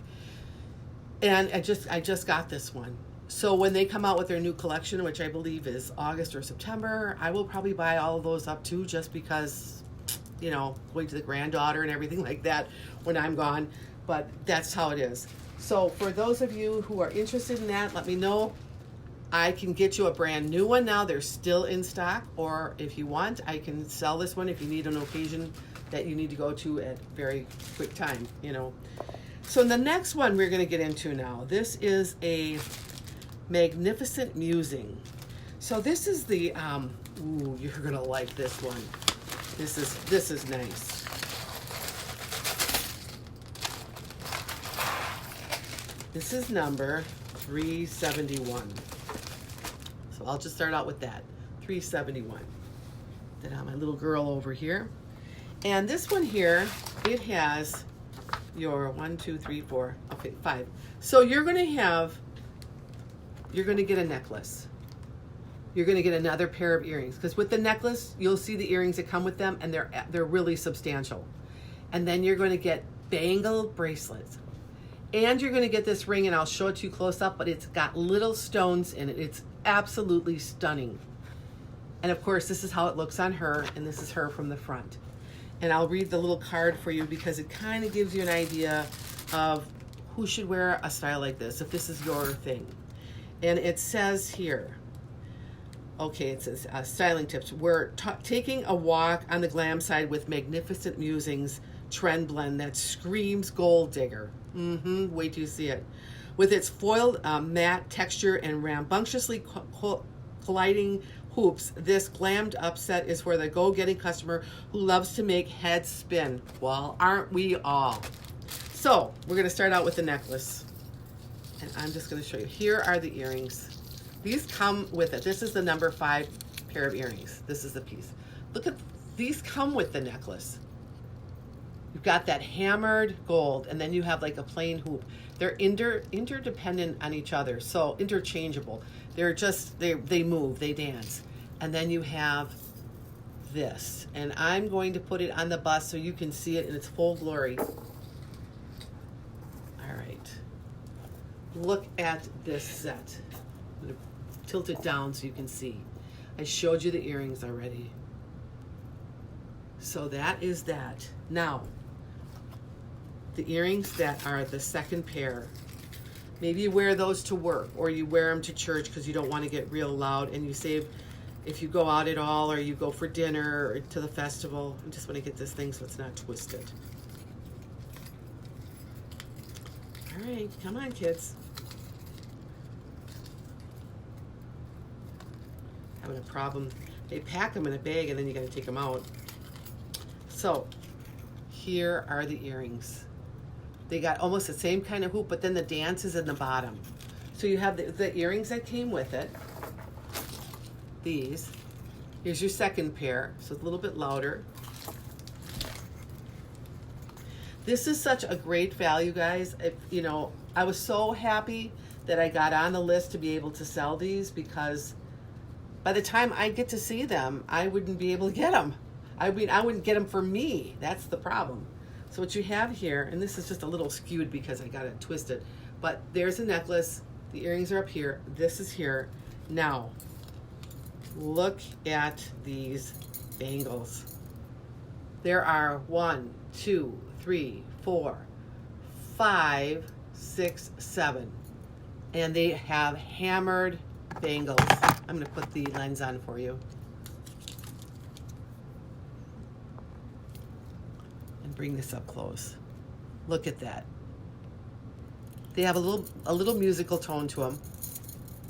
And I just got this one. So when they come out with their new collection, which I believe is August or September, I will probably buy all of those up too, just because you know, going to the granddaughter and everything like that when I'm gone. But that's how it is. So for those of you who are interested in that, let me know. I can get you a brand new one now. They're still in stock. Or if you want, I can sell this one if you need an occasion that you need to go to at very quick time, you know. So the next one we're going to get into now. This is a Magnificent Musing. So this is the, ooh, you're going to like this one. This is nice. This is number 371. So I'll just start out with that, 371. Then I have my little girl over here. And this one here, it has your 1, 2, 3, 4, okay, 5. So you're going to get a necklace. You're going to get another pair of earrings, because with the necklace, you'll see the earrings that come with them, and they're really substantial. And then you're going to get bangle bracelets. And you're going to get this ring, and I'll show it to you close up, but it's got little stones in it. It's absolutely stunning. And of course, this is how it looks on her, and this is her from the front. And I'll read the little card for you because it kind of gives you an idea of who should wear a style like this, if this is your thing. And it says here, okay, it says styling tips. We're taking a walk on the glam side with Magnificent Musings trend blend that screams gold digger. Wait till you see it. With its foiled matte texture and rambunctiously colliding hoops, this glammed up set is for the go-getting customer who loves to make heads spin. Well, aren't we all? So we're going to start out with the necklace. And I'm just going to show you. Here are the earrings. These come with it. This is the number 5 pair of earrings. This is the piece. Look at, these come with the necklace. You've got that hammered gold, and then you have like a plain hoop. They're interdependent on each other, so interchangeable. They're just, they move, they dance. And then you have this. And I'm going to put it on the bust so you can see it in its full glory. All right. Look at this set. I'm going to tilt it down so you can see. I showed you the earrings already. So that is that. Now, the earrings that are the second pair, maybe you wear those to work, or you wear them to church because you don't want to get real loud, and you save if you go out at all, or you go for dinner or to the festival. I just want to get this thing so it's not twisted. All right, come on, kids. Having a problem. They pack them in a bag and then you got to take them out. So here are the earrings. They got almost the same kind of hoop, but then the dance is in the bottom. So you have the earrings that came with it. These. Here's your second pair, so it's a little bit louder. This is such a great value, guys. You know, I was so happy that I got on the list to be able to sell these, because by the time I get to see them, I wouldn't be able to get them. I mean, I wouldn't get them for me. That's the problem. So what you have here, and this is just a little skewed because I got it twisted, but there's a necklace. The earrings are up here. This is here. Now, look at these bangles. There are 1, 2, 3, 4, 5, 6, 7. And they have hammered bangles. I'm going to put the lens on for you. Bring this up close. Look at that. They have a little musical tone to them,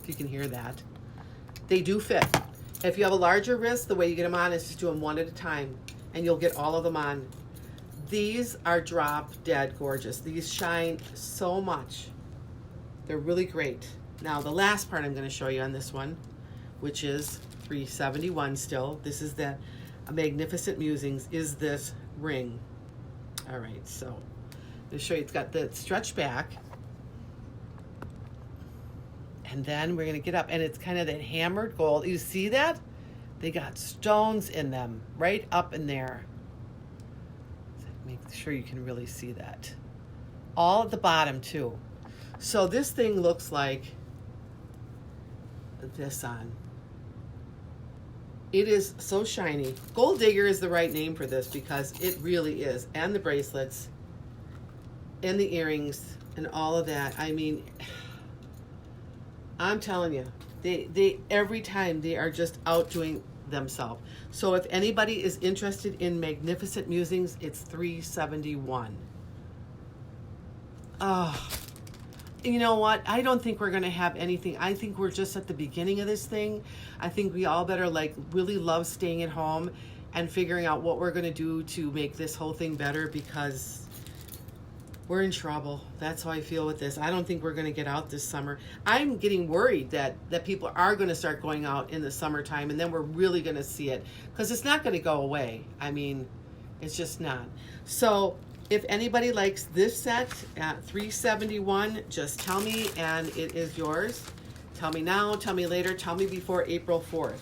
if you can hear that. They do fit. If you have a larger wrist, the way you get them on is just do them one at a time, and you'll get all of them on. These are drop dead gorgeous. These shine so much. They're really great. Now the last part I'm going to show you on this one, which is 371 still. This is the Magnificent Musings, is this ring. All right, so I'm going to show you, it's got the stretch back. And then we're going to get up, and it's kind of that hammered gold. You see that? They got stones in them right up in there. So make sure you can really see that. All at the bottom, too. So this thing looks like this on. It is so shiny. Gold Digger is the right name for this because it really is. And the bracelets and the earrings and all of that. I mean, I'm telling you, they every time they are just outdoing themselves. So if anybody is interested in Magnificent Musings, it's $371. Oh, you know what? I don't think we're going to have anything. I think we're just at the beginning of this thing. I think we all better like really love staying at home and figuring out what we're going to do to make this whole thing better, because we're in trouble. That's how I feel with this. I don't think we're going to get out this summer. I'm getting worried that people are going to start going out in the summertime, and then we're really going to see it, because it's not going to go away. I mean, it's just not. So if anybody likes this set at $371, just tell me and it is yours. Tell me now, tell me later, tell me before April 4th.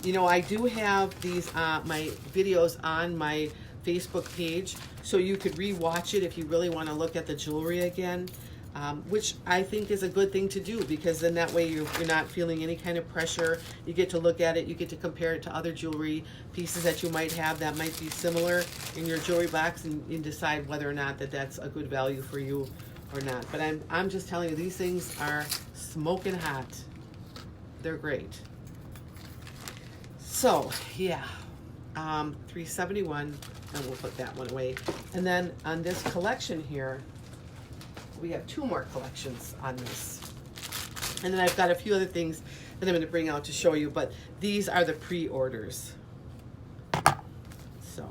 You know, I do have these my videos on my Facebook page, so you could re-watch it if you really want to look at the jewelry again, which I think is a good thing to do, because then that way you're not feeling any kind of pressure. You get to look at it, you get to compare it to other jewelry pieces that you might have that might be similar in your jewelry box, and decide whether or not that's a good value for you or not. But I'm just telling you, these things are smoking hot. They're great. So yeah, $371. And we'll put that one away. And then on this collection here, we have 2 more collections on this. And then I've got a few other things that I'm going to bring out to show you, but these are the pre-orders. So,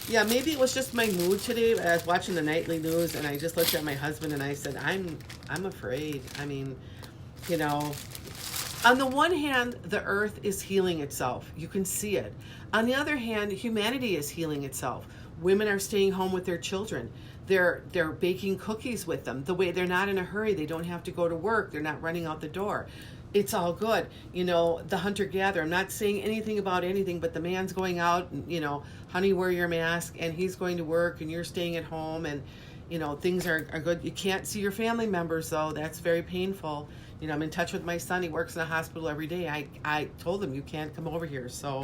yeah, maybe it was just my mood today. I was watching the nightly news, and I just looked at my husband and I said, I'm afraid. I mean, you know, on the one hand, the earth is healing itself. You can see it. On the other hand, humanity is healing itself. Women are staying home with their children. They're baking cookies with them. The way they're not in a hurry. They don't have to go to work. They're not running out the door. It's all good. You know, the hunter-gatherer. I'm not saying anything about anything, but the man's going out and, you know, honey, wear your mask, and he's going to work and you're staying at home, and, you know, things are good. You can't see your family members, though. That's very painful. You know, I'm in touch with my son. He works in a hospital every day. I told him, you can't come over here. So,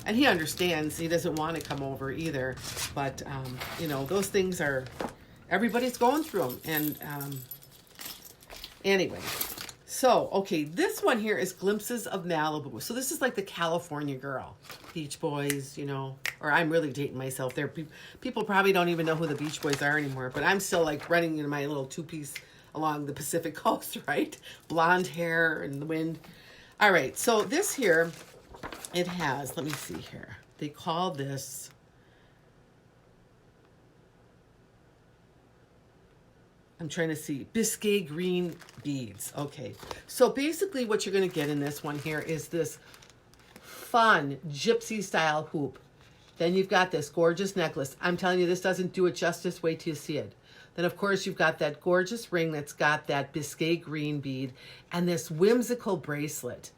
and he understands. He doesn't want to come over either. But, you know, those things are, everybody's going through them. And anyway, so, okay, this one here is Glimpses of Malibu. So this is like the California girl. Beach Boys, you know, or I'm really dating myself there. People probably don't even know who the Beach Boys are anymore. But I'm still like running in my little 2-piece along the Pacific coast, right? Blonde hair and the wind. All right, so this here, it has, let me see here. They call this, I'm trying to see, Biscay green beads. Okay, so basically what you're going to get in this one here is this fun gypsy style hoop. Then you've got this gorgeous necklace. I'm telling you, this doesn't do it justice. Wait till you see it. Then, of course, you've got that gorgeous ring that's got that Biscay green bead and this whimsical bracelet.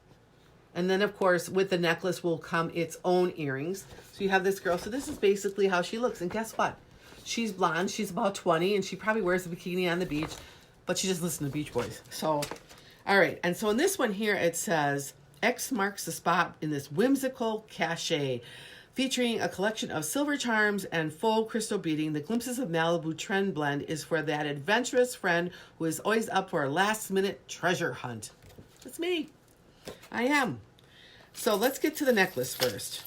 And then, of course, with the necklace will come its own earrings. So you have this girl. So this is basically how she looks. And guess what? She's blonde. She's about 20, and she probably wears a bikini on the beach, but she just listens to Beach Boys. So, all right. And so in this one here, it says, X marks the spot in this whimsical cachet. Featuring a collection of silver charms and faux crystal beading, the Glimpses of Malibu trend blend is for that adventurous friend who is always up for a last-minute treasure hunt. That's me. I am. So let's get to the necklace first.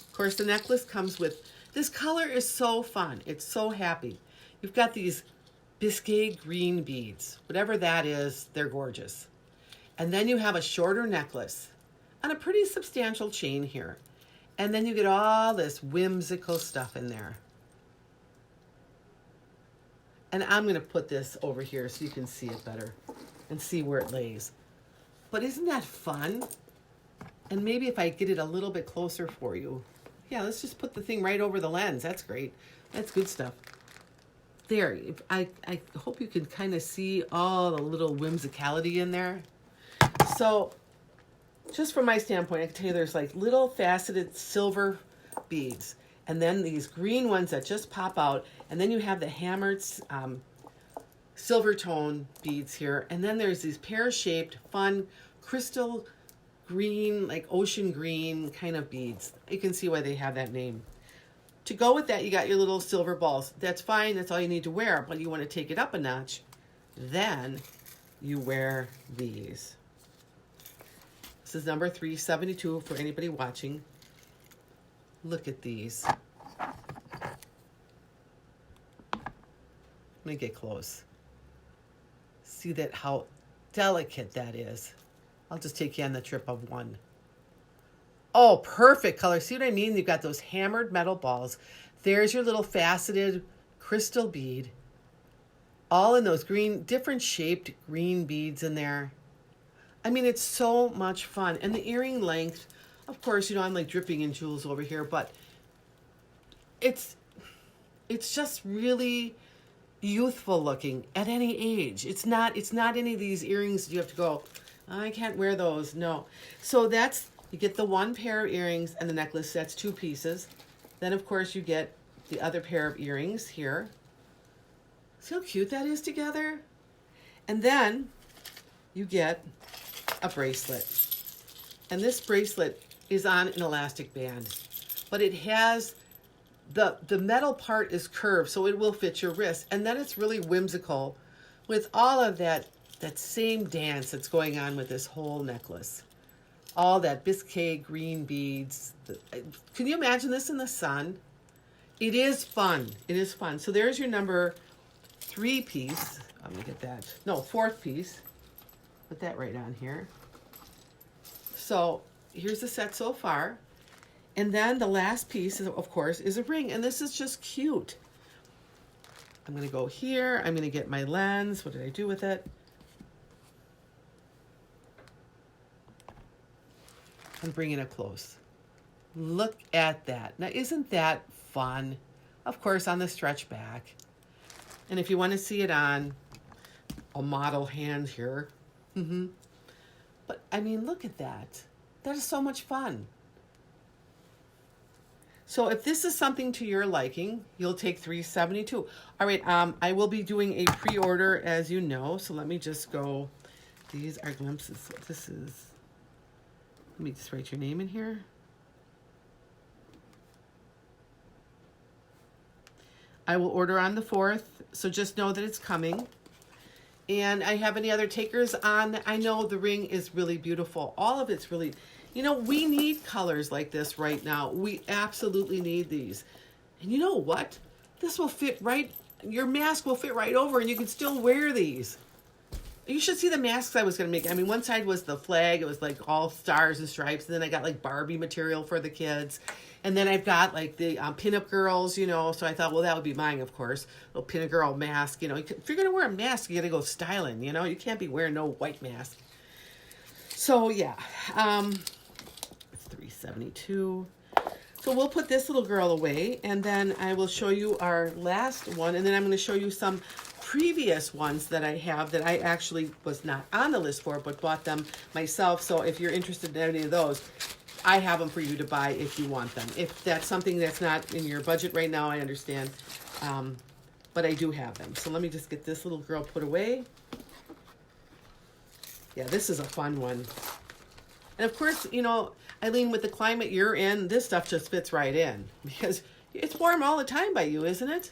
Of course, the necklace comes with, this color is so fun. It's so happy. You've got these Biscay green beads. Whatever that is, they're gorgeous. And then you have a shorter necklace and a pretty substantial chain here. And then you get all this whimsical stuff in there. And I'm going to put this over here so you can see it better and see where it lays. But isn't that fun? And maybe if I get it a little bit closer for you. Yeah, let's just put the thing right over the lens. That's great. That's good stuff. There. I hope you can kind of see all the little whimsicality in there. So, just from my standpoint, I can tell you there's like little faceted silver beads. And then these green ones that just pop out. And then you have the hammered silver tone beads here. And then there's these pear-shaped, fun, crystal green, like ocean green kind of beads. You can see why they have that name. To go with that, you got your little silver balls. That's fine. That's all you need to wear. But you want to take it up a notch. Then you wear these. This is number 372 for anybody watching. Look at these. Let me get close. See that how delicate that is. I'll just take you on the trip of one. Oh, perfect color. See what I mean? You've got those hammered metal balls. There's your little faceted crystal bead. All in those green, different shaped green beads in there. I mean, it's so much fun. And the earring length, of course, you know, I'm like dripping in jewels over here, but it's just really youthful looking at any age. It's not any of these earrings you have to go, I can't wear those. No. So that's, you get the one pair of earrings and the necklace. That's 2 pieces. Then, of course, you get the other pair of earrings here. See how cute that is together? And then you get a bracelet. And this bracelet is on an elastic band. But it has, the metal part is curved, so it will fit your wrist. And then it's really whimsical with all of that same dance that's going on with this whole necklace. All that biscuit green beads. Can you imagine this in the sun? It is fun. It is fun. So there's your number 3 piece. I'm going to get that. No, 4th piece. Put that right on here. So here's the set so far. And then the last piece, of course, is a ring. And this is just cute. I'm going to go here. I'm going to get my lens. What did I do with it? I'm bringing it close. Look at that. Now, isn't that fun? Of course, on the stretch back. And if you want to see it on a model hand here. But, I mean, look at that. That is so much fun. So if this is something to your liking, you'll take $372. All right, I will be doing a pre-order, as you know. So let me just go. These are glimpses. This is, let me just write your name in here. I will order on the 4th, so just know that it's coming. And I have any other takers on. I know the ring is really beautiful. All of it's really, you know, we need colors like this right now. We absolutely need these. And you know what? This will fit right, your mask will fit right over and you can still wear these. You should see the masks I was going to make. I mean, one side was the flag. It was like all stars and stripes. And then I got like Barbie material for the kids. And then I've got like the pinup girls, you know. So I thought, well, that would be mine, of course. Little pinup girl mask, you know. If you're going to wear a mask, you got to go styling, you know. You can't be wearing no white mask. So, yeah. It's $372. So we'll put this little girl away. And then I will show you our last one. And then I'm going to show you some previous ones that I have that I actually was not on the list for, but bought them myself. So if you're interested in any of those, I have them for you to buy if you want them. If that's something that's not in your budget right now, I understand. But I do have them. So let me just get this little girl put away. Yeah, this is a fun one. And of course, you know, Eileen, with the climate you're in, this stuff just fits right in because it's warm all the time by you, isn't it?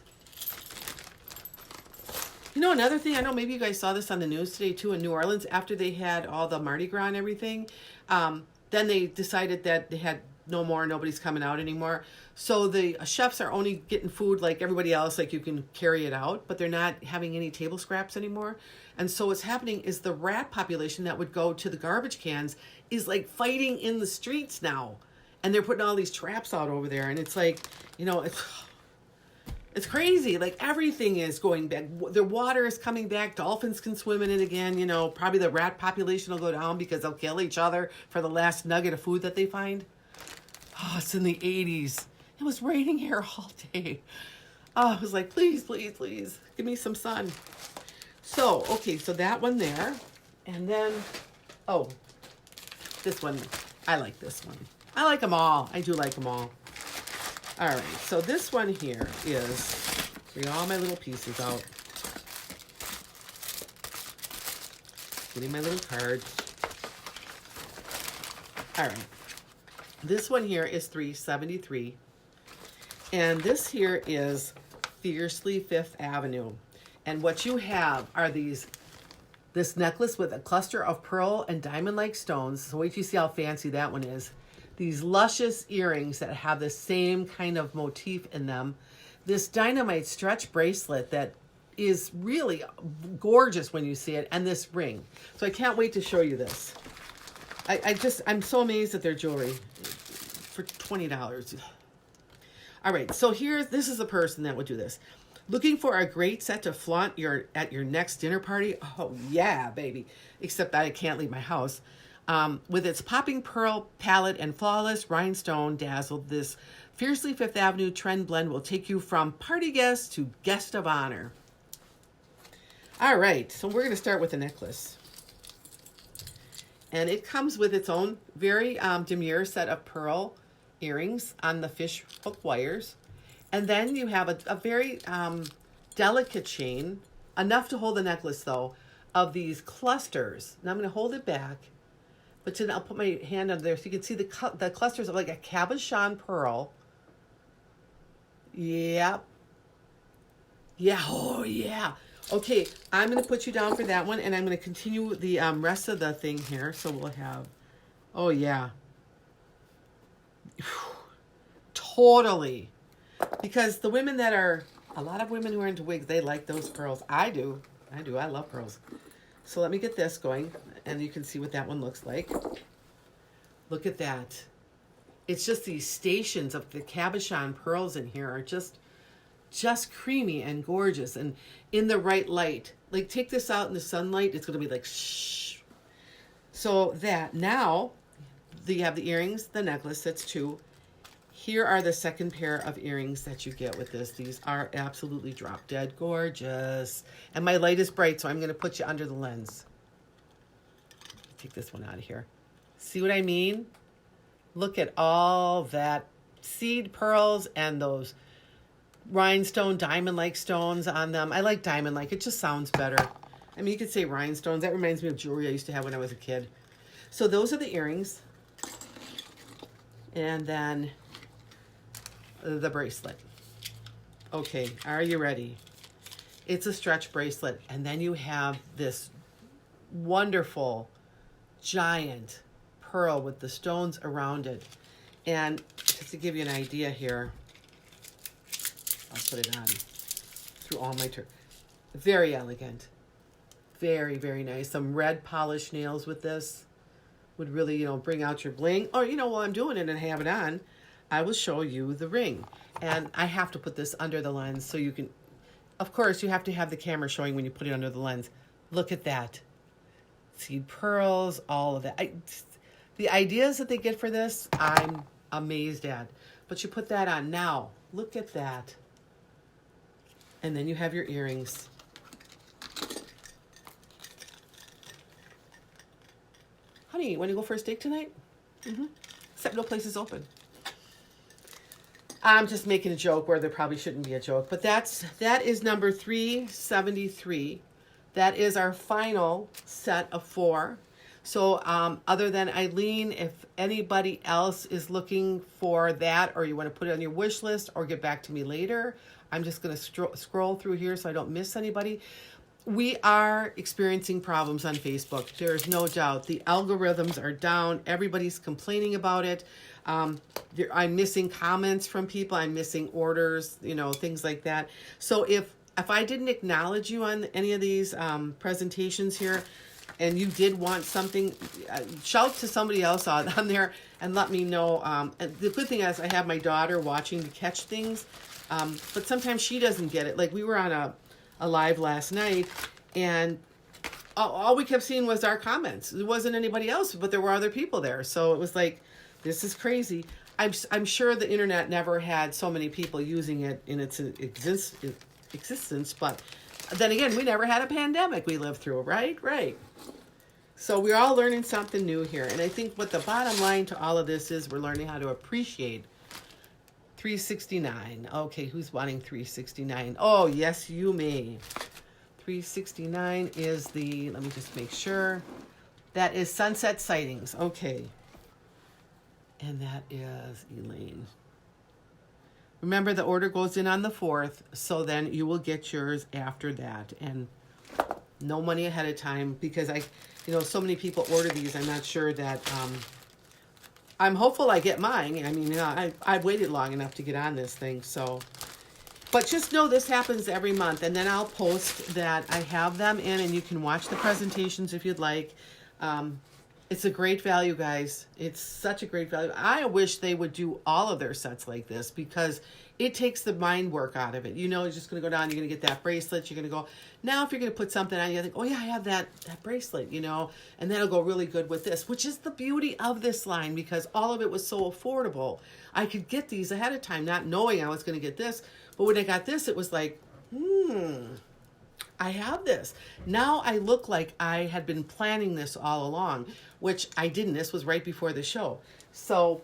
You know, another thing, I know maybe you guys saw this on the news today too in New Orleans, after they had all the Mardi Gras and everything, then they decided that they had no more, nobody's coming out anymore. So the chefs are only getting food like everybody else, like you can carry it out, but they're not having any table scraps anymore. And so what's happening is the rat population that would go to the garbage cans is like fighting in the streets now. And they're putting all these traps out over there. And it's like, you know, it's crazy. Like everything is going back. The water is coming back. Dolphins can swim in it again. You know, probably the rat population will go down because they'll kill each other for the last nugget of food that they find. Oh, it's in the 80s. It was raining here all day. Oh, I was like, please, please, please, give me some sun. So, okay, so that one there. And then, oh, this one. I like this one. I like them all. I do like them all. All right, so this one here is, bring all my little pieces out. Getting my little card. All right. This one here is $3.73. And this here is Fiercely Fifth Avenue. And what you have are this necklace with a cluster of pearl and diamond-like stones. So wait till you see how fancy that one is. These luscious earrings that have the same kind of motif in them. This dynamite stretch bracelet that is really gorgeous when you see it. And this ring. So I can't wait to show you this. I'm so amazed at their jewelry for $20. All right, so this is a person that would do this. Looking for a great set to flaunt at your next dinner party? Oh, yeah, baby. Except that I can't leave my house. With its popping pearl palette and flawless rhinestone dazzle, this Fiercely Fifth Avenue trend blend will take you from party guest to guest of honor. All right, so we're going to start with the necklace. And it comes with its own very demure set of pearl earrings on the fish hook wires. And then you have a very delicate chain, enough to hold the necklace though, of these clusters. Now I'm going to hold it back, but then I'll put my hand under there so you can see the clusters of like a cabochon pearl. Yep. Yeah, oh yeah. Okay, I'm going to put you down for that one, and I'm going to continue the rest of the thing here. So we'll have, oh yeah. Totally. Because the women a lot of women who are into wigs, they like those pearls. I do. I love pearls. So let me get this going, and you can see what that one looks like. Look at that. It's just these stations of the cabochon pearls in here are just creamy and gorgeous and in the right light. Like, take this out in the sunlight, it's going to be like shh. So that, now you have the earrings, the necklace, that's two. Here are the second pair of earrings that you get with this. These are absolutely drop dead gorgeous. And my light is bright, so I'm going to put you under the lens. Take this one out of here. See what I mean? Look at all that seed pearls and those rhinestone diamond-like stones on them. I like diamond-like. It just sounds better. I mean, you could say rhinestones. That reminds me of jewelry I used to have when I was a kid. So those are the earrings. And then the bracelet. Okay, are you ready? It's a stretch bracelet. And then you have this wonderful giant pearl with the stones around it. And just to give you an idea here, I'll put it on through all my very elegant. Very, very nice. Some red polished nails with this would really, bring out your bling. Or, while I'm doing it and have it on, I will show you the ring. And I have to put this under the lens so you can, of course, you have to have the camera showing when you put it under the lens. Look at that. Seed pearls, all of that. The ideas that they get for this, I'm amazed at. But you put that on now. Look at that. And then you have your earrings. Honey, you want to go for a steak tonight? Mm-hmm. Except no place is open. I'm just making a joke where there probably shouldn't be a joke. But that is number 373. That is our final set of 4. So other than Eileen, if anybody else is looking for that, or you want to put it on your wish list or get back to me later, I'm just going to scroll through here so I don't miss anybody. We are experiencing problems on Facebook. There's no doubt. The algorithms are down. Everybody's complaining about it. I'm missing comments from people. I'm missing orders, things like that. So if I didn't acknowledge you on any of these presentations here, and you did want something, shout to somebody else on there and let me know. And the good thing is I have my daughter watching to catch things, but sometimes she doesn't get it. Like, we were on a live last night, and all we kept seeing was our comments. There wasn't anybody else, but there were other people there. So it was like, this is crazy. I'm sure the internet never had so many people using it in its existence, but then again, we never had a pandemic we lived through, right? Right. So we're all learning something new here. And I think what the bottom line to all of this is, we're learning how to appreciate $369. Okay, who's wanting $369? Oh, yes, you may. $369 is the, let me just make sure. That is Sunset Sightings. Okay. And that is Elaine. Remember, the order goes in on the 4th, so then you will get yours after that. And no money ahead of time, because so many people order these. I'm not sure that, I'm hopeful I get mine. I mean, I've waited long enough to get on this thing, so. But just know this happens every month, and then I'll post that I have them in, and you can watch the presentations if you'd like. It's a great value, guys. It's such a great value. I wish they would do all of their sets like this, because it takes the mind work out of it. You're just going to go down, you're going to get that bracelet, you're going to go. Now, if you're going to put something on, you think, oh yeah, I have that bracelet, and that'll go really good with this, which is the beauty of this line, because all of it was so affordable. I could get these ahead of time, not knowing I was going to get this. But when I got this, it was like, I have this. Now I look like I had been planning this all along, which I didn't. This was right before the show. So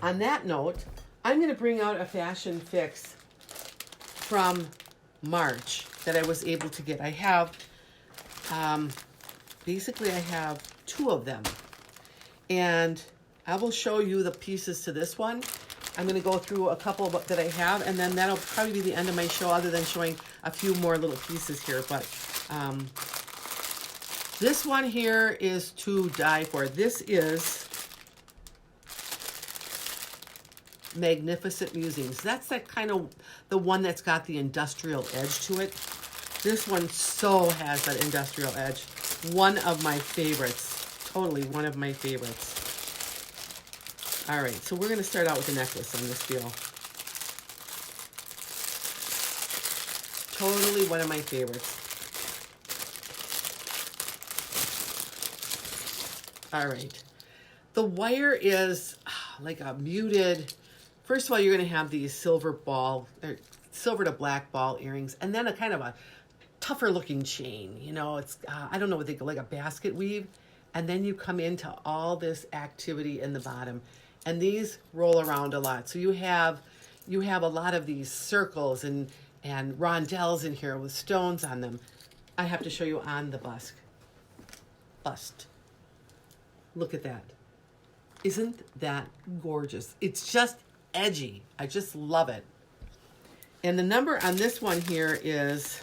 on that note, I'm going to bring out a fashion fix from March that I was able to get. I have, basically I have 2 of them. And I will show you the pieces to this one. I'm going to go through a couple that I have, and then that'll probably be the end of my show, other than showing a few more little pieces here. But this one here is to die for. This is Magnificent Musings. That's that kind of the one that's got the industrial edge to it. This one so has that industrial edge. One of my favorites. Totally one of my favorites. All right, so we're going to start out with the necklace on this deal. Totally one of my favorites. All right. The wire is like a muted. First of all, you're going to have these silver to black ball earrings, and then a kind of a tougher looking chain. It's, I don't know what they call, like a basket weave. And then you come into all this activity in the bottom. And these roll around a lot. So you have a lot of these circles and rondelles in here with stones on them. I have to show you on the bust. Look at that. Isn't that gorgeous? It's just edgy. I just love it. And the number on this one here is,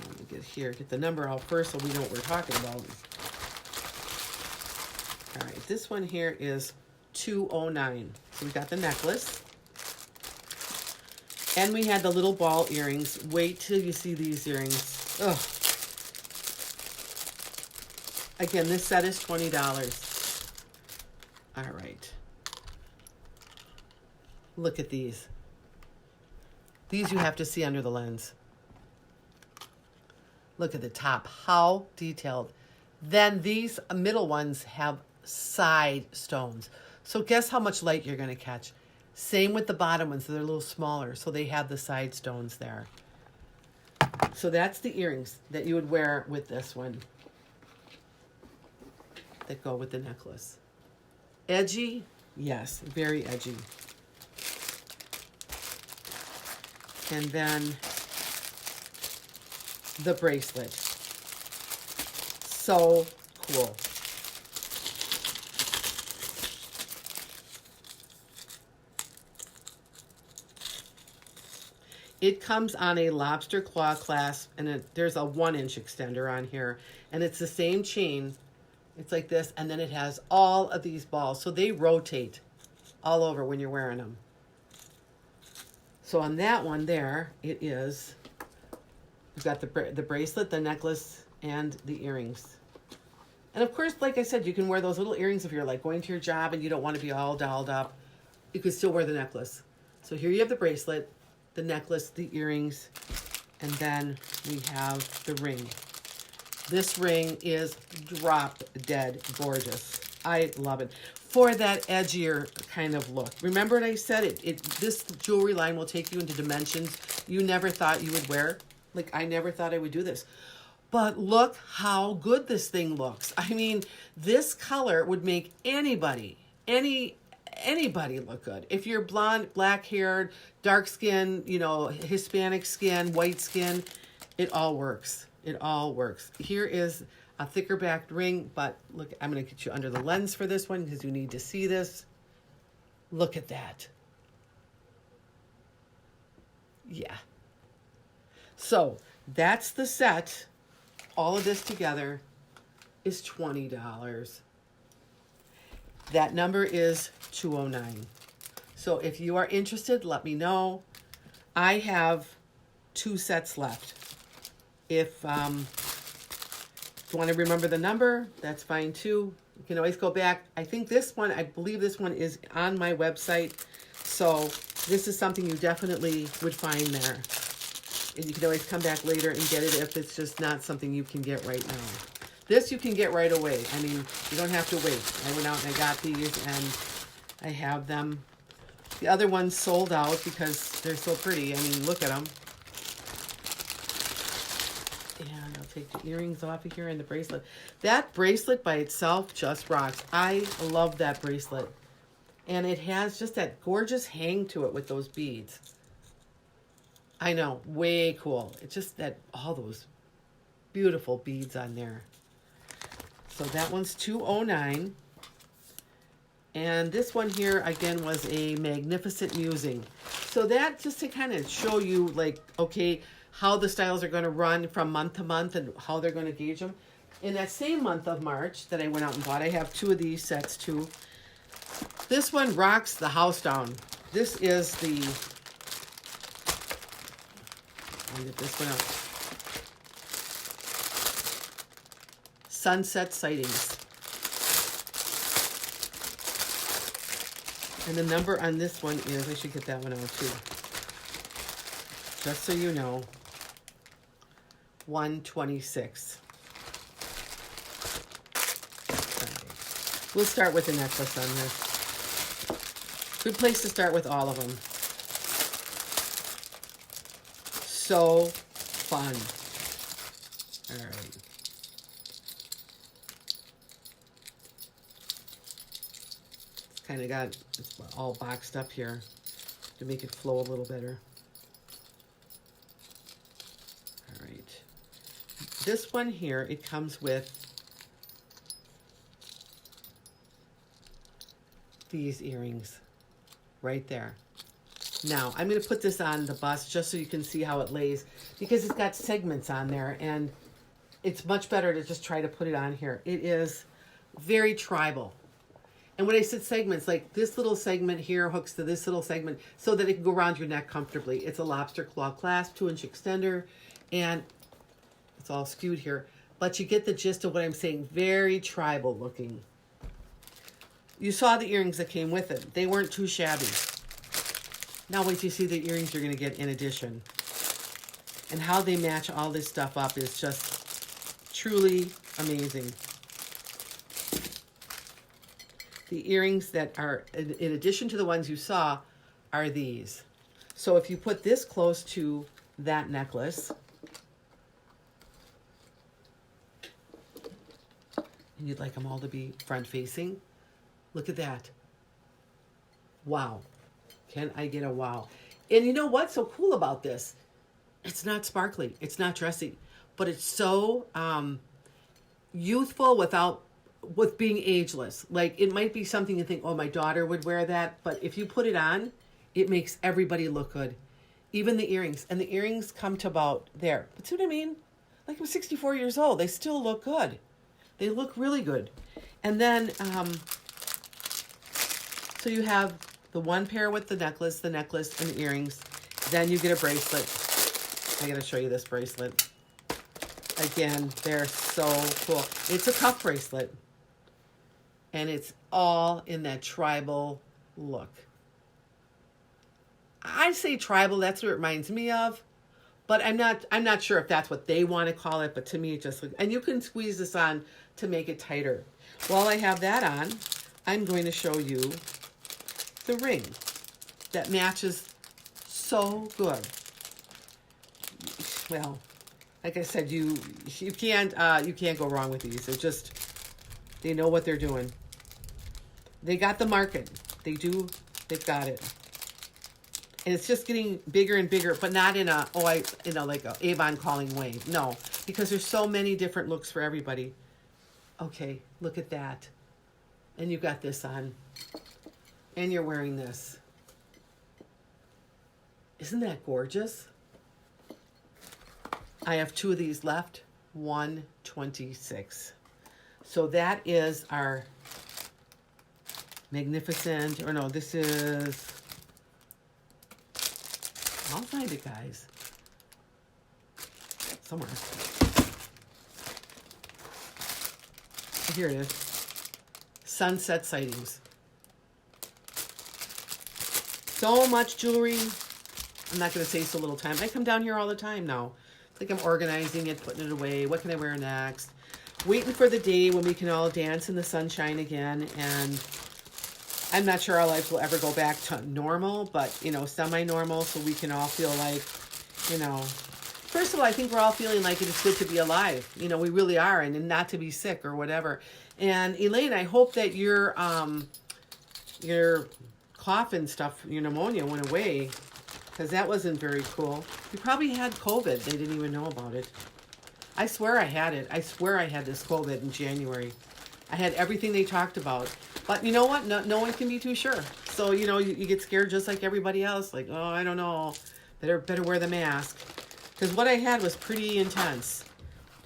let me get the number out first so we know what we're talking about. All right, this one here is 209. So we got the necklace. And we had the little ball earrings. Wait till you see these earrings. Ugh. Again, this set is $20. All right. Look at these. These you have to see under the lens. Look at the top. How detailed. Then these middle ones have side stones. So guess how much light you're going to catch. Same with the bottom ones. They're a little smaller. So they have the side stones there. So that's the earrings that you would wear with this one. That go with the necklace. Edgy? Yes, very edgy. And then the bracelet. So cool. It comes on a lobster claw clasp, and there's a 1-inch extender on here, and it's the same chain. It's like this, and then it has all of these balls, so they rotate all over when you're wearing them. So on that one there, it is, you've got the bracelet, the necklace, and the earrings. And of course, like I said, you can wear those little earrings if you're like going to your job and you don't want to be all dolled up. You could still wear the necklace. So here you have the bracelet, the necklace, the earrings, and then we have the ring. This ring is drop dead gorgeous. I love it. For that edgier kind of look. Remember what I said? This jewelry line will take you into dimensions you never thought you would wear. Like, I never thought I would do this. But look how good this thing looks. I mean, this color would make anybody look good. If you're blonde, black-haired, dark skin, Hispanic skin, white skin, It all works. It all works. Here is a thicker backed ring, but look, I'm going to get you under the lens for this one because you need to see this. Look at that. Yeah. So that's the set. All of this together is $20. That number is 209. So if you are interested, let me know. I have 2 sets left. If you want to remember the number, that's fine too. You can always go back. I think this one, I believe this one is on my website. So this is something you definitely would find there. And you can always come back later and get it if it's just not something you can get right now. This you can get right away. I mean, you don't have to wait. I went out and I got these and I have them. The other ones sold out because they're so pretty. I mean, look at them. And I'll take the earrings off of here and the bracelet. That bracelet by itself just rocks. I love that bracelet. And it has just that gorgeous hang to it with those beads. I know, way cool. It's just that, all those beautiful beads on there. So that one's $209. And this one here, again, was a Magnificent Musing. So that, just to kind of show you, like, okay, how the styles are going to run from month to month and how they're going to gauge them. In that same month of March that I went out and bought, I have 2 of these sets too. This one rocks the house down. This is the, I'll get this one out. Sunset Sightings. And the number on this one is, I should get that one out too. Just so you know, 126. We'll start with the necklace on this. Good place to start with all of them. So fun. All right. It's kind of got, it's all boxed up here to make it flow a little better. All right. This one here, it comes with these earrings right there. Now, I'm going to put this on the bust just so you can see how it lays, because it's got segments on there, and it's much better to just try to put it on here. It is very tribal. And when I said segments, like this little segment here hooks to this little segment so that it can go around your neck comfortably. It's a lobster claw clasp, 2-inch extender, and it's all skewed here. But you get the gist of what I'm saying. Very tribal looking. You saw the earrings that came with it. They weren't too shabby. Now wait till you see the earrings you're going to get in addition. And how they match all this stuff up is just truly amazing. The earrings that are, in addition to the ones you saw, are these. So if you put this close to that necklace, and you'd like them all to be front facing, look at that. Wow. Can I get a wow? And you know what's so cool about this? It's not sparkly. It's not dressy. But it's so youthful with being ageless. Like, it might be something you think, oh, my daughter would wear that. But if you put it on, it makes everybody look good. Even the earrings. And the earrings come to about there. But see what I mean? Like, I'm 64 years old. They still look good. They look really good. And then, so you have the one pair with the necklace, and the earrings. Then you get a bracelet. I gotta show you this bracelet. Again, they're so cool. It's a cuff bracelet. And it's all in that tribal look. I say tribal, that's what it reminds me of. But I'm not sure if that's what they want to call it, but to me it just looks, and you can squeeze this on to make it tighter. While I have that on, I'm going to show you the ring that matches so good. Well, like I said, you can't go wrong with these. They know what they're doing. They got the market. They've got it. And it's just getting bigger and bigger, but not in a, like a Avon calling way. No, because there's so many different looks for everybody. Okay, look at that. And you got this on. And you're wearing this. Isn't that gorgeous? I have 2 of these left. 126. So that is our magnificent, or no, this is, I'll find it, guys. Somewhere. Here it is. Sunset Sightings. So much jewelry. I'm not going to say so little time. I come down here all the time now. It's like I'm organizing it, putting it away. What can I wear next? Waiting for the day when we can all dance in the sunshine again. And I'm not sure our lives will ever go back to normal, but, you know, semi-normal, so we can all feel like, you know, first of all, I think we're all feeling like it is good to be alive. You know, we really are, and not to be sick or whatever. And Elaine, I hope that your cough and stuff, your pneumonia went away, because that wasn't very cool. You probably had COVID. They didn't even know about it. I swear I had it. I swear I had this COVID in January. I had everything they talked about. But you know what? No one can be too sure. So, you know, you get scared just like everybody else. Like, oh, I don't know. Better wear the mask. Because what I had was pretty intense.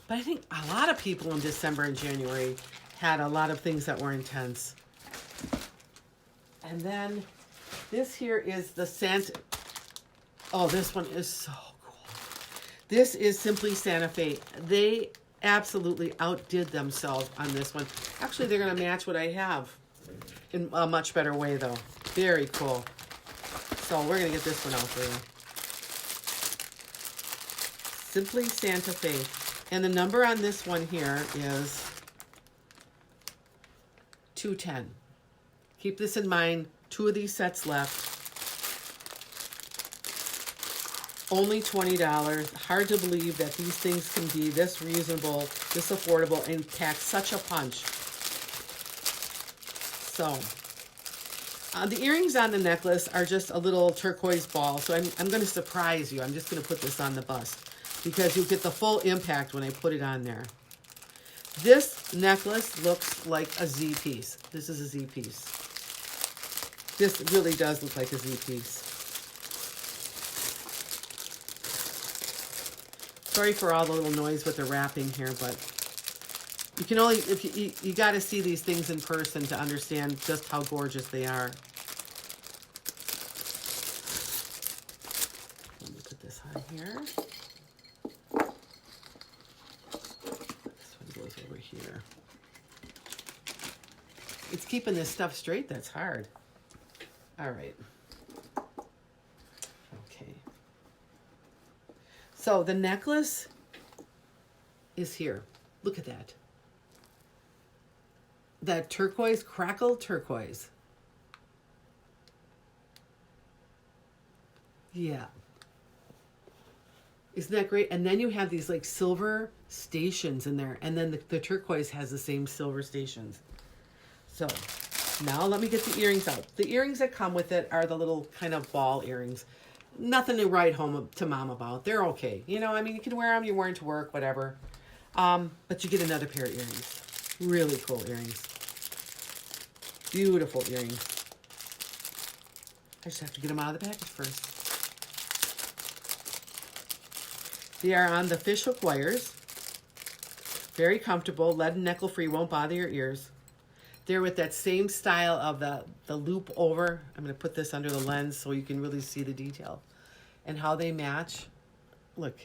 But I think a lot of people in December and January had a lot of things that were intense. And then this here is the Santa. Oh, this one is so cool. This is Simply Santa Fe. They absolutely outdid themselves on this one. Actually, they're going to match what I have in a much better way, though. Very cool. So we're going to get this one out for you. Simply Santa Fe. And the number on this one here is 210. Keep this in mind. 2 of these sets left. Only $20. Hard to believe that these things can be this reasonable, this affordable, and pack such a punch. So, the earrings on the necklace are just a little turquoise ball. So I'm going to surprise you. I'm just going to put this on the bust, because you'll get the full impact when I put it on there. This necklace looks like a Z piece. This is a Z piece. This really does look like a Z piece. Sorry for all the little noise with the wrapping here, but you can only, if you got to see these things in person to understand just how gorgeous they are. Let me put this on here. This one goes over here. It's keeping this stuff straight that's hard. All right. Okay. So the necklace is here. Look at that. That turquoise, crackle turquoise. Yeah. Isn't that great? And then you have these like silver stations in there. And then the turquoise has the same silver stations. So now let me get the earrings out. The earrings that come with it are the little kind of ball earrings. Nothing to write home to mom about. They're okay. You know, I mean, you can wear them. You're wearing to work, whatever. But you get another pair of earrings. Really cool earrings. Beautiful earrings. I just have to get them out of the package first. They are on the fishhook wires. Very comfortable. Lead and nickel free. Won't bother your ears. They're with that same style of the loop over. I'm going to put this under the lens so you can really see the detail. And how they match. Look.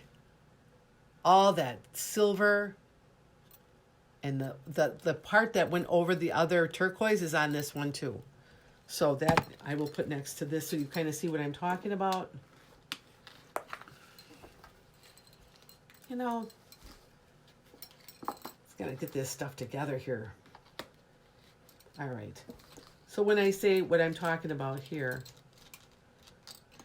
All that silver. And the part that went over the other turquoise is on this one too. So that I will put next to this so you kind of see what I'm talking about. You know, it's got to get this stuff together here. All right. So when I say what I'm talking about here,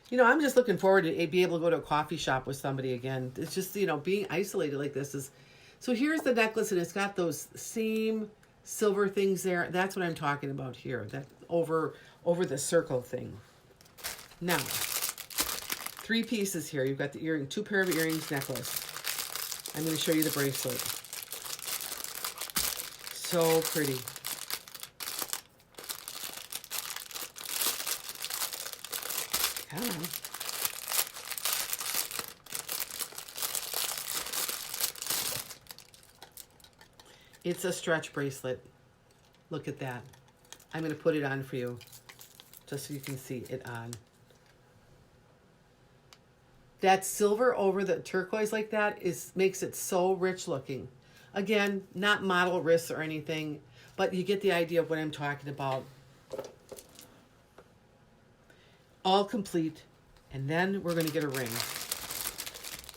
you know, I'm just looking forward to be able to go to a coffee shop with somebody again. It's just, you know, being isolated like this is... So here's the necklace, and it's got those same silver things there. That's what I'm talking about here, that over the circle thing. Now, 3 pieces here. You've got the earring, 2 pair of earrings, necklace. I'm going to show you the bracelet. So pretty. Come on. It's a stretch bracelet. Look at that. I'm going to put it on for you just so you can see it on. That silver over the turquoise like that makes it so rich looking. Again, not model wrists or anything, but you get the idea of what I'm talking about. All complete. And then we're going to get a ring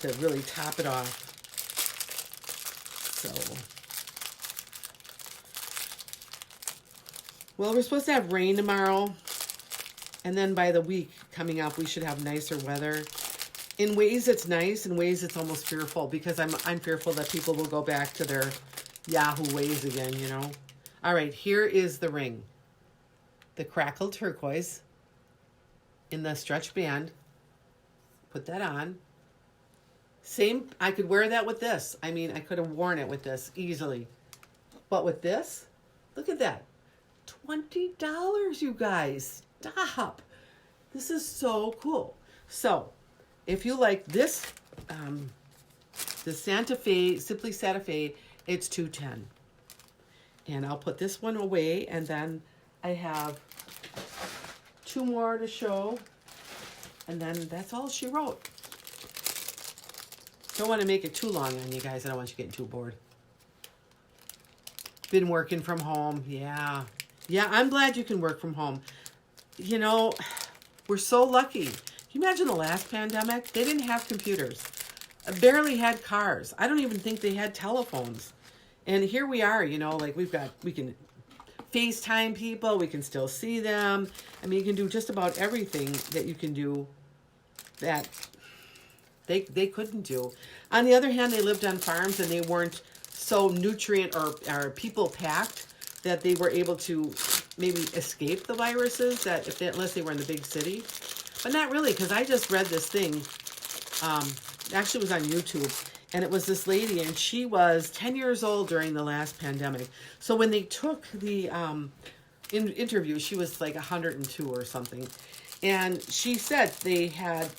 to really top it off. So, well, we're supposed to have rain tomorrow. And then by the week coming up, we should have nicer weather. In ways it's nice, in ways it's almost fearful, because I'm fearful that people will go back to their Yahoo ways again, you know. All right, here is the ring. The crackled turquoise in the stretch band. Put that on. Same, I could wear that with this. I mean, I could have worn it with this easily. But with this, look at that. $20, you guys. Stop. This is so cool. So, if you like this, the Santa Fe, Simply Santa Fe, it's $210. And I'll put this one away, and then I have 2 more to show. And then that's all she wrote. Don't want to make it too long on you guys. I don't want you getting too bored. Been working from home. Yeah. Yeah, I'm glad you can work from home. You know, we're so lucky. Can you imagine the last pandemic? They didn't have computers. Barely had cars. I don't even think they had telephones. And here we are, you know, like we can FaceTime people. We can still see them. I mean, you can do just about everything that you can do that they couldn't do. On the other hand, they lived on farms and they weren't so nutrient or people packed that they were able to maybe escape the viruses unless they were in the big city. But not really, because I just read this thing. Actually, it was on YouTube. And it was this lady, and she was 10 years old during the last pandemic. So when they took the interview, she was like 102 or something. And she said they had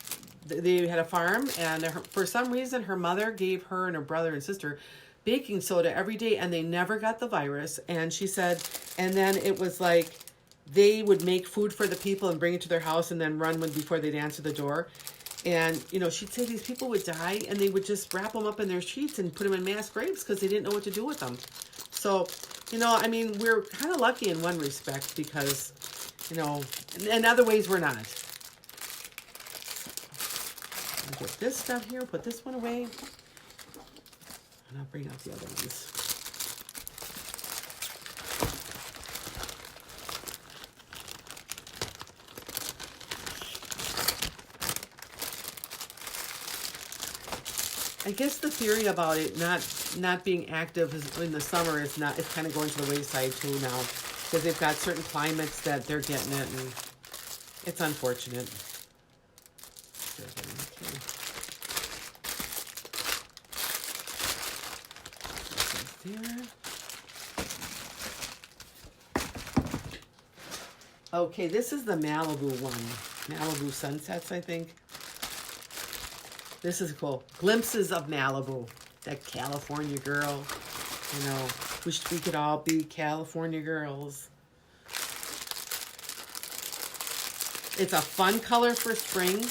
a farm, and for some reason, her mother gave her and her brother and sister baking soda every day, and they never got the virus. And she said, and then it was like they would make food for the people and bring it to their house and then run before they'd answer the door. And, you know, she'd say these people would die and they would just wrap them up in their sheets and put them in mass graves because they didn't know what to do with them. So, you know, I mean, we're kind of lucky in one respect because, you know, in other ways we're not. I'll get this stuff here, put this one away. And I'll bring out the other ones. I guess the theory about it not being active in the summer it's kind of going to the wayside too now, because they've got certain climates that they're getting it, and it's unfortunate. Okay, this is the Malibu one. Malibu Sunsets, I think. This is cool. Glimpses of Malibu. That California girl. You know, wish we could all be California girls. It's a fun color for spring.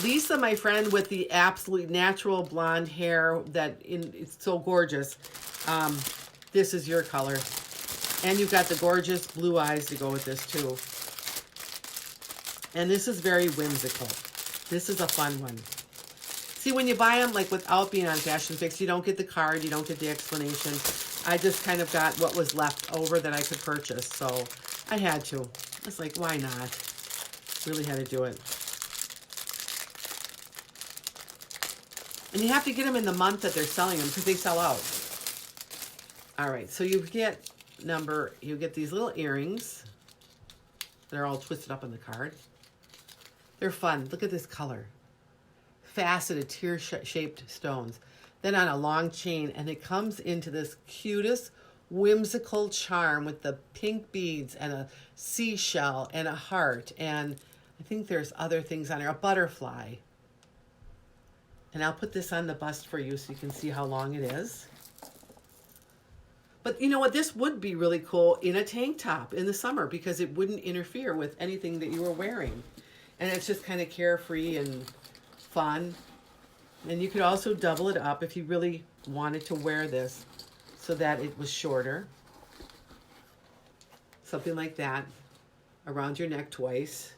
Lisa, my friend with the absolute natural blonde hair it's so gorgeous. This is your color. And you've got the gorgeous blue eyes to go with this too. And this is very whimsical. This is a fun one. See, when you buy them, like without being on Fashion Fix, you don't get the card, you don't get the explanation. I just kind of got what was left over that I could purchase. So I had to. I was like, why not? Really had to do it. And you have to get them in the month that they're selling them because they sell out. All right, so you get these little earrings. They're all twisted up on the card. They're fun. Look at this color. Faceted, tear-shaped stones. Then on a long chain, and it comes into this cutest, whimsical charm with the pink beads and a seashell and a heart. And I think there's other things on there. A butterfly. And I'll put this on the bust for you so you can see how long it is. But you know what? This would be really cool in a tank top in the summer because it wouldn't interfere with anything that you were wearing. And it's just kind of carefree and fun. And you could also double it up if you really wanted to wear this so that it was shorter. Something like that around your neck twice.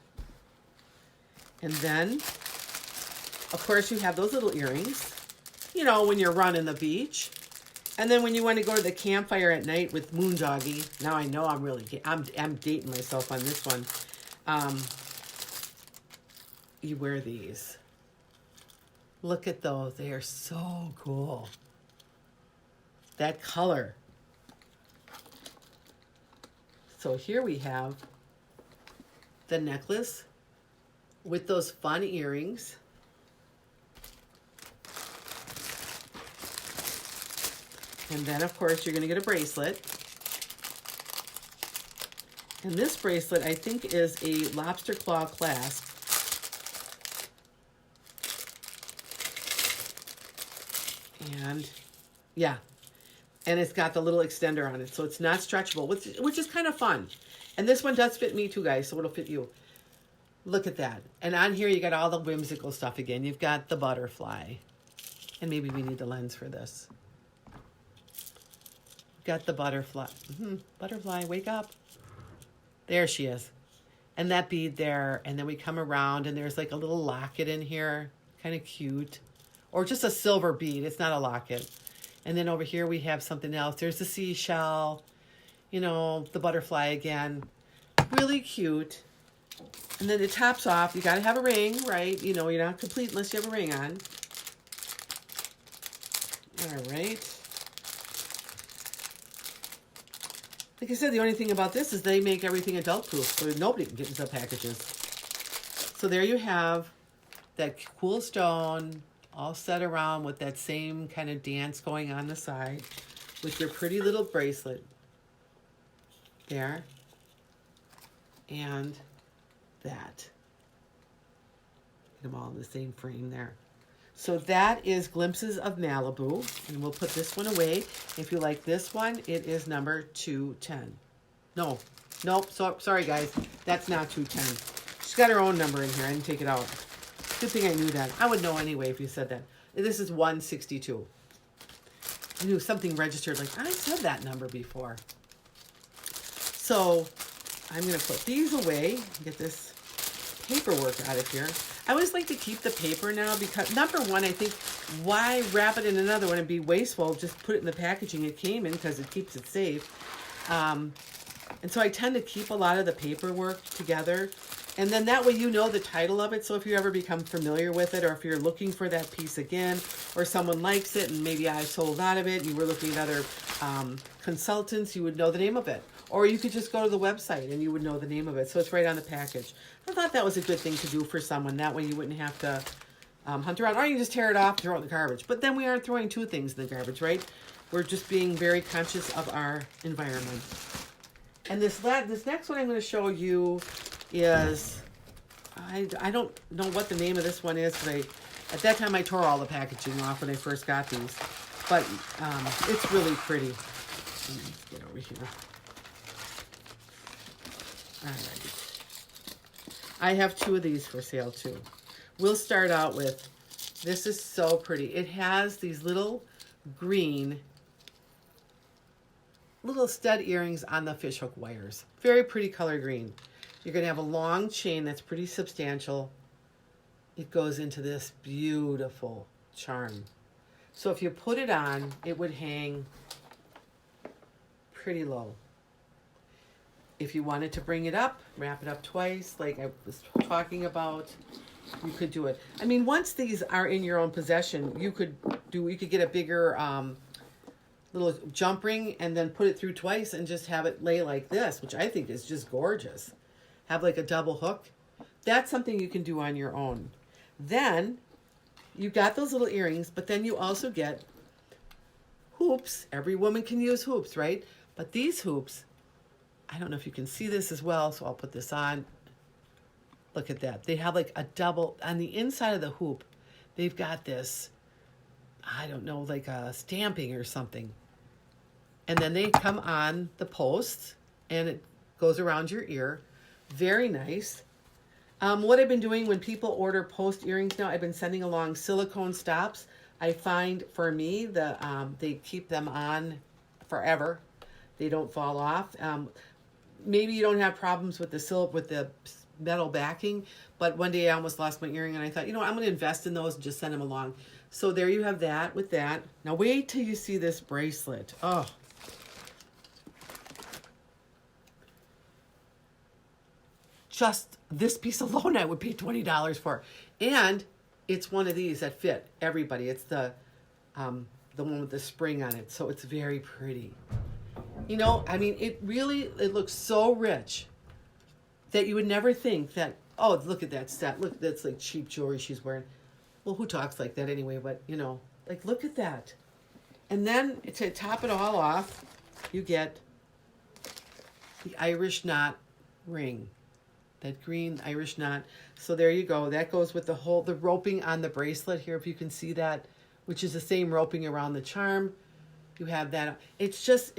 And then, of course, you have those little earrings, you know, when you're running the beach. And then when you want to go to the campfire at night with Moondoggie, now I know I'm dating myself on this one. You wear these. Look at those. They are so cool. That color. So here we have the necklace with those fun earrings. And then, of course, you're going to get a bracelet. And this bracelet, I think, is a lobster claw clasp. And, yeah. And it's got the little extender on it, so it's not stretchable, which is kind of fun. And this one does fit me too, guys, so it'll fit you. Look at that. And on here, you got all the whimsical stuff again. You've got the butterfly. And maybe we need the lens for this. Got the butterfly. Butterfly, wake up. There she is. And that bead there. And then we come around and there's like a little locket in here. Kind of cute. Or just a silver bead. It's not a locket. And then over here we have something else. There's the seashell. You know, the butterfly again. Really cute. And then it tops off. You got to have a ring, right? You know, you're not complete unless you have a ring on. All right. Like I said, the only thing about this is they make everything adult-proof, so nobody can get into the packages. So there you have that cool stone all set around with that same kind of dance going on the side with your pretty little bracelet there. And that. Get them all in the same frame there. So that is Glimpses of Malibu, and we'll put this one away. If you like this one, it is number 210. Nope, sorry guys, that's not 210. She's got her own number in here. I didn't take it out. Good thing I knew that. I would know anyway if you said that. This is 162. I knew something registered like, I said that number before. So I'm going to put these away, get this paperwork out of here. I always like to keep the paper now because, number one, I think, why wrap it in another one and be wasteful? Just put it in the packaging it came in because it keeps it safe. And so I tend to keep a lot of the paperwork together. And then that way you know the title of it. So if you ever become familiar with it, or if you're looking for that piece again, or someone likes it and maybe I sold out of it, you were looking at other consultants, you would know the name of it. Or you could just go to the website and you would know the name of it. So it's right on the package. I thought that was a good thing to do for someone. That way you wouldn't have to hunt around. Or you just tear it off, throw it in the garbage. But then we aren't throwing two things in the garbage, right? We're just being very conscious of our environment. And this next one I'm going to show you is, I don't know what the name of this one is. Because at that time I tore all the packaging off when I first got these. But it's really pretty. Let's get over here. All right. I have two of these for sale too. We'll start out with, this is so pretty. It has these little green, little stud earrings on the fishhook wires. Very pretty color green. You're going to have a long chain that's pretty substantial. It goes into this beautiful charm. So if you put it on, it would hang pretty low. If you wanted to bring it up, wrap it up twice, like I was talking about, you could do it. I mean, once these are in your own possession, you could get a bigger little jump ring and then put it through twice and just have it lay like this, which I think is just gorgeous. Have like a double hook. that's something you can do on your own. Then you got those little earrings, but then you also get hoops. Every woman can use hoops, right? But these hoops, I don't know if you can see this as well, so I'll put this on. Look at that. They have like a double, on the inside of the hoop, they've got this, I don't know, like a stamping or something. And then they come on the post, and it goes around your ear. Very nice. What I've been doing when people order post earrings now, I've been sending along silicone stops. I find for me, they keep them on forever. They don't fall off. Maybe you don't have problems with the metal backing, but one day I almost lost my earring, and I thought, I'm going to invest in those and just send them along. So there you have that with that. Now wait till you see this bracelet. Oh. Just this piece alone I would pay $20 for. And it's one of these that fit everybody. It's the one with the spring on it. So it's very pretty. It looks so rich that you would never think that, oh, look at that set. Look, that's like cheap jewelry she's wearing. Well, who talks like that anyway? But, look at that. And then to top it all off, you get the Irish knot ring. That green Irish knot. So there you go. That goes with the roping on the bracelet here, if you can see that, which is the same roping around the charm. You have that. It's just,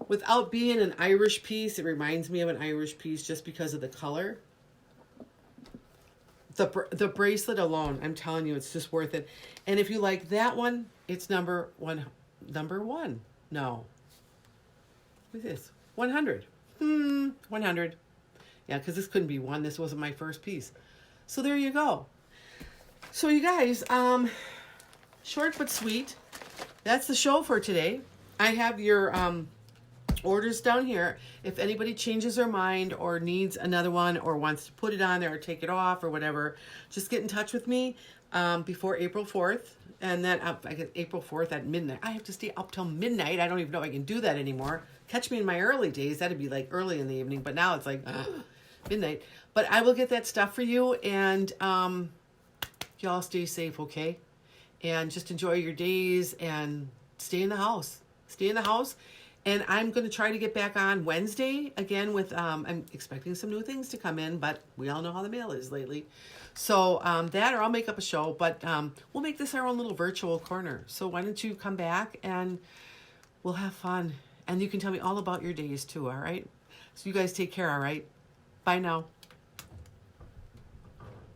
without being an Irish piece, it reminds me of an Irish piece just because of the color. The bracelet alone, I'm telling you, it's just worth it. And if you like that one, it's number one. No. What is this? 100. 100. Yeah, because this couldn't be one. This wasn't my first piece. So there you go. So you guys, short but sweet. That's the show for today. I have your orders down here. If anybody changes their mind or needs another one or wants to put it on there or take it off or whatever, just get in touch with me before April 4th. And then I get April 4th at midnight. I have to stay up till midnight. I don't even know if I can do that anymore. Catch me in my early days. That'd be like early in the evening. But now it's like midnight. But I will get that stuff for you. And y'all stay safe, okay? And just enjoy your days and stay in the house. Stay in the house. And I'm going to try to get back on Wednesday again with, I'm expecting some new things to come in, but we all know how the mail is lately. So that, or I'll make up a show, but we'll make this our own little virtual corner. So why don't you come back and we'll have fun. And you can tell me all about your days too, all right? So you guys take care, all right? Bye now.